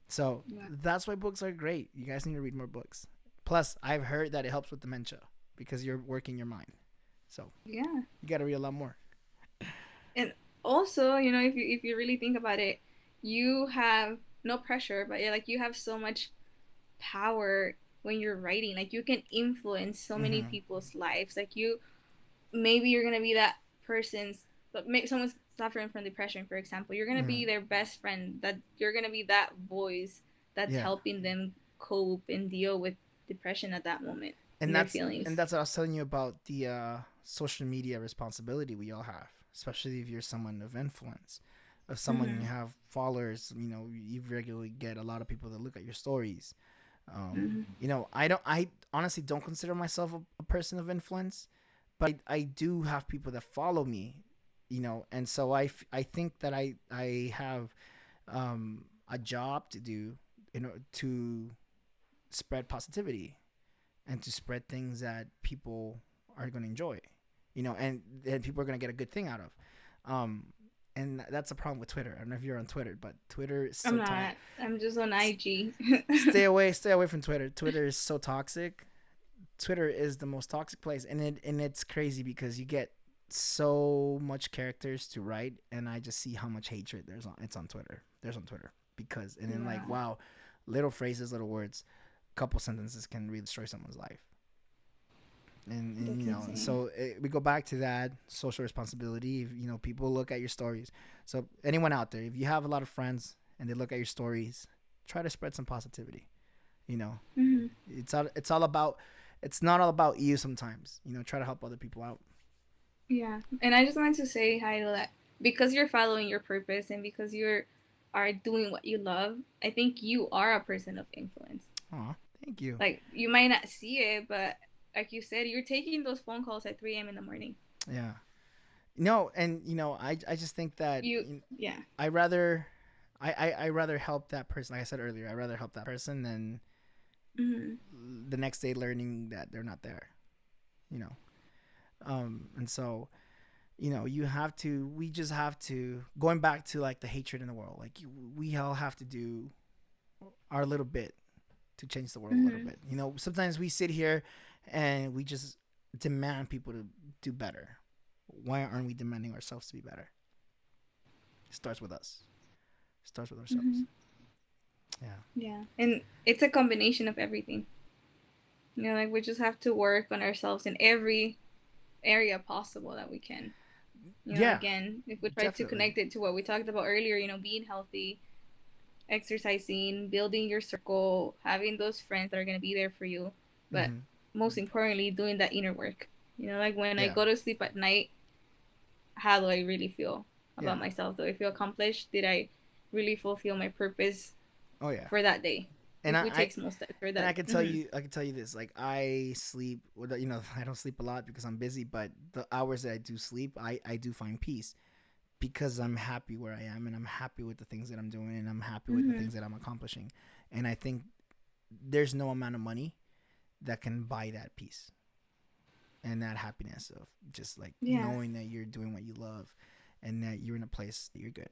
So Yeah. that's why books are great. You guys need to read more books. Plus, I've heard that it helps with dementia because you're working your mind. So Yeah. you got to read a lot more. And also, if you really think about it, you have no pressure, but yeah, like you have so much power when you're writing. Like you can influence so many Mm-hmm. people's lives. Like you maybe you're gonna be that person's but make someone's suffering from depression, for example. You're gonna Mm-hmm. be their best friend. That you're gonna be that voice that's Yeah, helping them cope and deal with depression at that moment and and their that's and feelings. that's what I was telling you about the social media responsibility we all have, especially if you're someone of influence, of someone you Mm-hmm. have followers. You regularly get a lot of people that look at your stories. Mm-hmm. I honestly don't consider myself a person of influence, but I do have people that follow me, and so I think that I have a job to do, to spread positivity and to spread things that people are going to enjoy, and then people are going to get a good thing out of. Um, and that's a problem with Twitter. I don't know if you're on Twitter, but Twitter is I'm so toxic. not. I'm just on IG. Stay away from Twitter. Twitter is so toxic. Twitter is the most toxic place, and it's crazy because you get so much characters to write, and I just see how much hatred there's on Twitter because, and then like, Wow. wow, little phrases, little words, couple sentences can really destroy someone's life. And That's insane. so we go back to that social responsibility. If people look at your stories, so anyone out there, if you have a lot of friends and they look at your stories, try to spread some positivity. you know Mm-hmm. it's all about, it's not all about you sometimes. Try to help other people out. Yeah. And I just wanted to say hi to that because you're following your purpose and because you're are doing what you love, I think you are a person of influence. Aw, thank you. Like you might not see it, but like you said, you're taking those phone calls at 3 a.m. in the morning. Yeah. No, and I just think that Yeah. I rather I rather help that person. Like I said earlier, I rather help that person than Mm-hmm. the next day learning that they're not there. You know. And so you have to. We just have to, going back to like the hatred in the world. Like we all have to do our little bit to change the world a little Mm-hmm. bit. Sometimes we sit here and we just demand people to do better. Why aren't we demanding ourselves to be better? It starts with us. It starts with Mm-hmm. ourselves. Yeah. Yeah. And it's a combination of everything. Like we just have to work on ourselves in every area possible that we can. Yeah, Again, if we try to definitely. connect it to what we talked about earlier, being healthy, exercising, building your circle, having those friends that are going to be there for you, but Mm-hmm. most importantly, doing that inner work. Like when I Yeah. go to sleep at night, how do I really feel Yeah. about myself? Do I feel accomplished? Did I really fulfill my purpose Oh yeah. for that day? And If we take small steps for and that. Mm-hmm. I can tell you this. Like I sleep. I don't sleep a lot because I'm busy. But the hours that I do sleep, I do find peace because I'm happy where I am, and I'm happy with the things that I'm doing, and I'm happy with the Mm-hmm. things that I'm accomplishing. And I think there's no amount of money that can buy that peace and that happiness of just like Yeah. knowing that you're doing what you love and that you're in a place that you're good.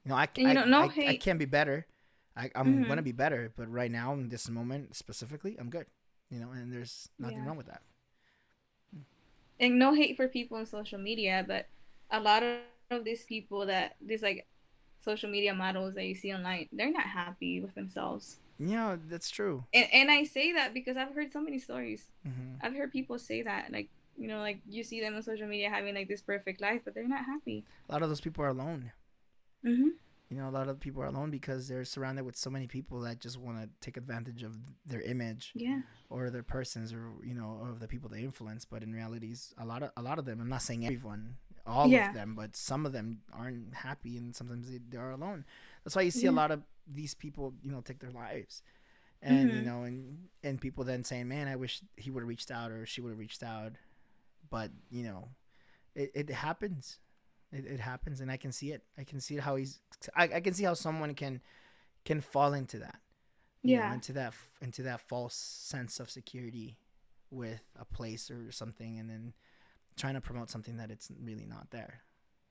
And no I hate. can be better. I'm Mm-hmm. gonna be better, but right now in this moment specifically, I'm good. And there's nothing Yeah. wrong with that. And no hate for people on social media, but a lot of these people that this like social media models that you see online, they're not happy with themselves. Yeah, that's true. And I say that because I've heard so many stories. Hmm. I've heard people say that, like, like you see them on social media having like this perfect life, but they're not happy. A lot of those people are alone. Mm-hmm. A lot of people are alone because they're surrounded with so many people that just want to take advantage of their image Yeah. or their persons, or of the people they influence. But in reality, a lot of them. I'm not saying everyone, all of Yeah. them, but some of them aren't happy, and sometimes they are alone. That's why you see a Yeah. lot of these people, take their lives, and Mm-hmm. and people then saying, "Man, I wish he would have reached out or she would have reached out." But it happens. It happens, and I can see it. I can see how I can see how someone can fall into that, Yeah. into that false sense of security with a place or something, and then trying to promote something that it's really not there.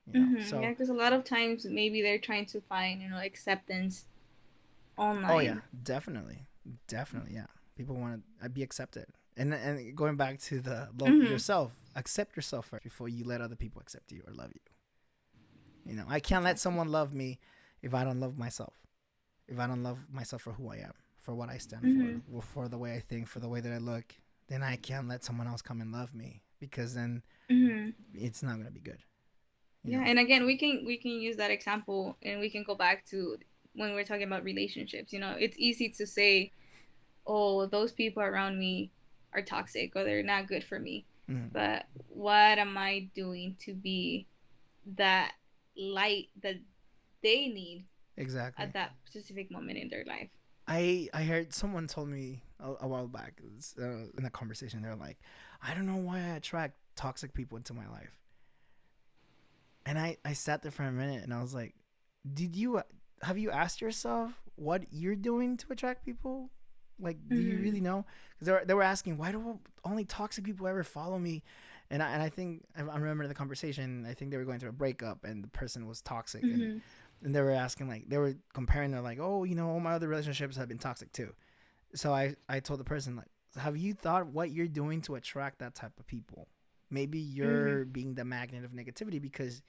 Mm-hmm. Yeah, So, because a lot of times maybe they're trying to find, acceptance oh yeah, online. definitely, definitely, yeah. People want to be accepted, and going back to the love Mm-hmm. yourself, accept yourself first before you let other people accept you or love you. I can't let Exactly. someone love me if I don't love myself. If I don't love myself for who I am, for what I stand Mm-hmm. for the way I think, for the way that I look, then I can't let someone else come and love me, because then Mm-hmm. it's not gonna be good. You Yeah, know. and again, we can use that example, and we can go back to when we're talking about relationships. It's easy to say, "Oh, those people around me are toxic, or they're not good for me." Mm, But what am I doing to be that light that they need exactly. at that specific moment in their life? I heard someone told me a while back, in a conversation. They're like, I don't know why I attract toxic people into my life, and I sat there for a minute and I was like, did you have you asked yourself what you're doing to attract people? Like, do you Mm-hmm. really know? Because they were asking, why do only toxic people ever follow me? And I think I remember the conversation. I think they were going through a breakup and the person was toxic, and Mm-hmm. and they were asking, like, they were comparing. They're like, oh, all my other relationships have been toxic too. So I told the person, like, have you thought what you're doing to attract that type of people? Maybe Mm-hmm. you're being the magnet of negativity because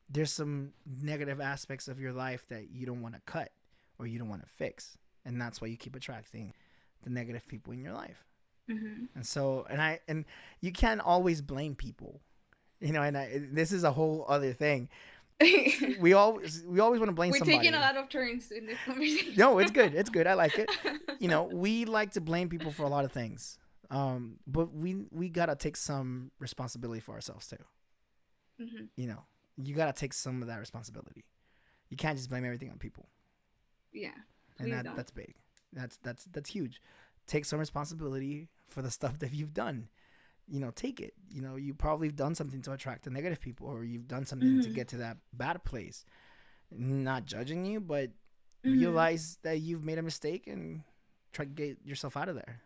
there's some negative aspects of your life that you don't want to cut or you don't want to fix, and that's why you keep attracting the negative people in your life. Mm-hmm. And you can't always blame people, this is a whole other thing. We always want to blame We're taking a somebody. lot of turns in this conversation. No, it's good, I like it. We like to blame people for a lot of things, but we gotta take some responsibility for ourselves too. Mm-hmm. you know you gotta take some of that responsibility. You can't just blame everything on people, Yeah, and please that don't. that's big. That's huge. Take some responsibility for the stuff that you've done. Take it. You probably have done something to attract the negative people, or you've done something to Mm-hmm. get to that bad place. Not judging you, but Mm-hmm. realize that you've made a mistake and try to get yourself out of there.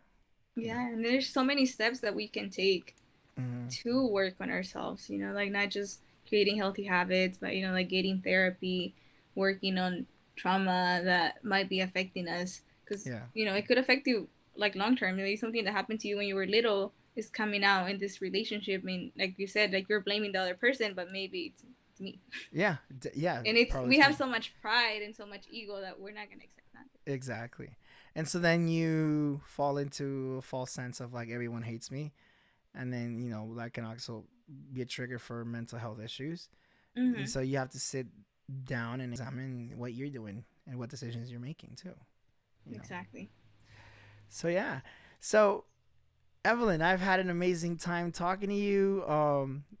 You know. Yeah, and there's so many steps that we can take Mm-hmm. to work on ourselves, like not just creating healthy habits, but like getting therapy, working on trauma that might be affecting us, because Yeah. it could affect you like long term. Maybe something that happened to you when you were little is coming out in this relationship. I mean, like you said, like you're blaming the other person, but maybe it's me. Yeah. Yeah. And Probably we it's have me. so much pride and so much ego that we're not gonna accept that. Exactly. And so then you fall into a false sense of like everyone hates me, and then that can also be a trigger for mental health issues. And Mm-hmm. so you have to sit down and examine what you're doing and what decisions you're making too. You know. Exactly. So yeah. So Evelyn, I've had an amazing time talking to you.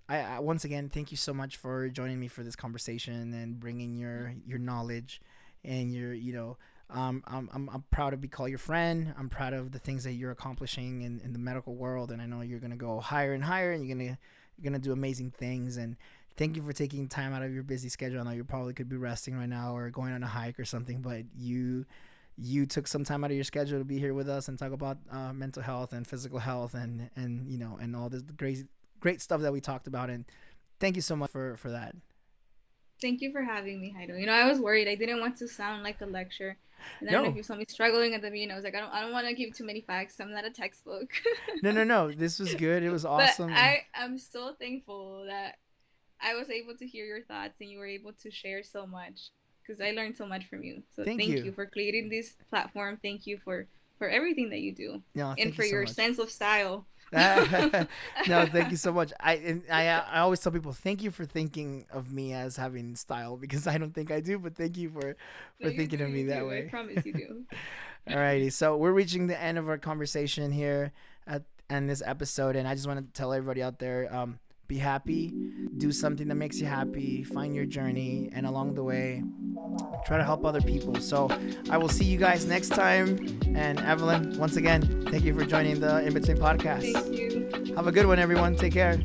I once again thank you so much for joining me for this conversation and bringing your knowledge and your I'm proud to be called your friend. I'm proud of the things that you're accomplishing in the medical world, and I know you're gonna go higher and higher, and you're gonna do amazing things. And thank you for taking time out of your busy schedule. I know you probably could be resting right now or going on a hike or something, but you took some time out of your schedule to be here with us and talk about mental health and physical health and all this great stuff that we talked about. And thank you so much for that. Thank you for having me, Heido. I was worried. I didn't want to sound like a lecture. And I don't know if No, you saw me struggling at the beginning. I was like, I don't want to give too many facts. I'm not a textbook. no. This was good. It was But awesome. And I'm so thankful that I was able to hear your thoughts and you were able to share so much. because I learned so much from you. So Thank thank you. you for creating this platform. Thank you for everything that you do, No, and thank you for so your much. sense of style. No, thank you so much. I always tell people thank you for thinking of me as having style because I don't think I do, but thank you No, for you thinking do, of me you that do. I way. promise you do. Alrighty, so we're reaching the end of our conversation here at end this episode, and I just want to tell everybody out there, be happy, do something that makes you happy, find your journey, and along the way, try to help other people. So I will see you guys next time. And Evelyn, once again, thank you for joining the In Between Thank podcast. you. Have a good one, everyone. Take care.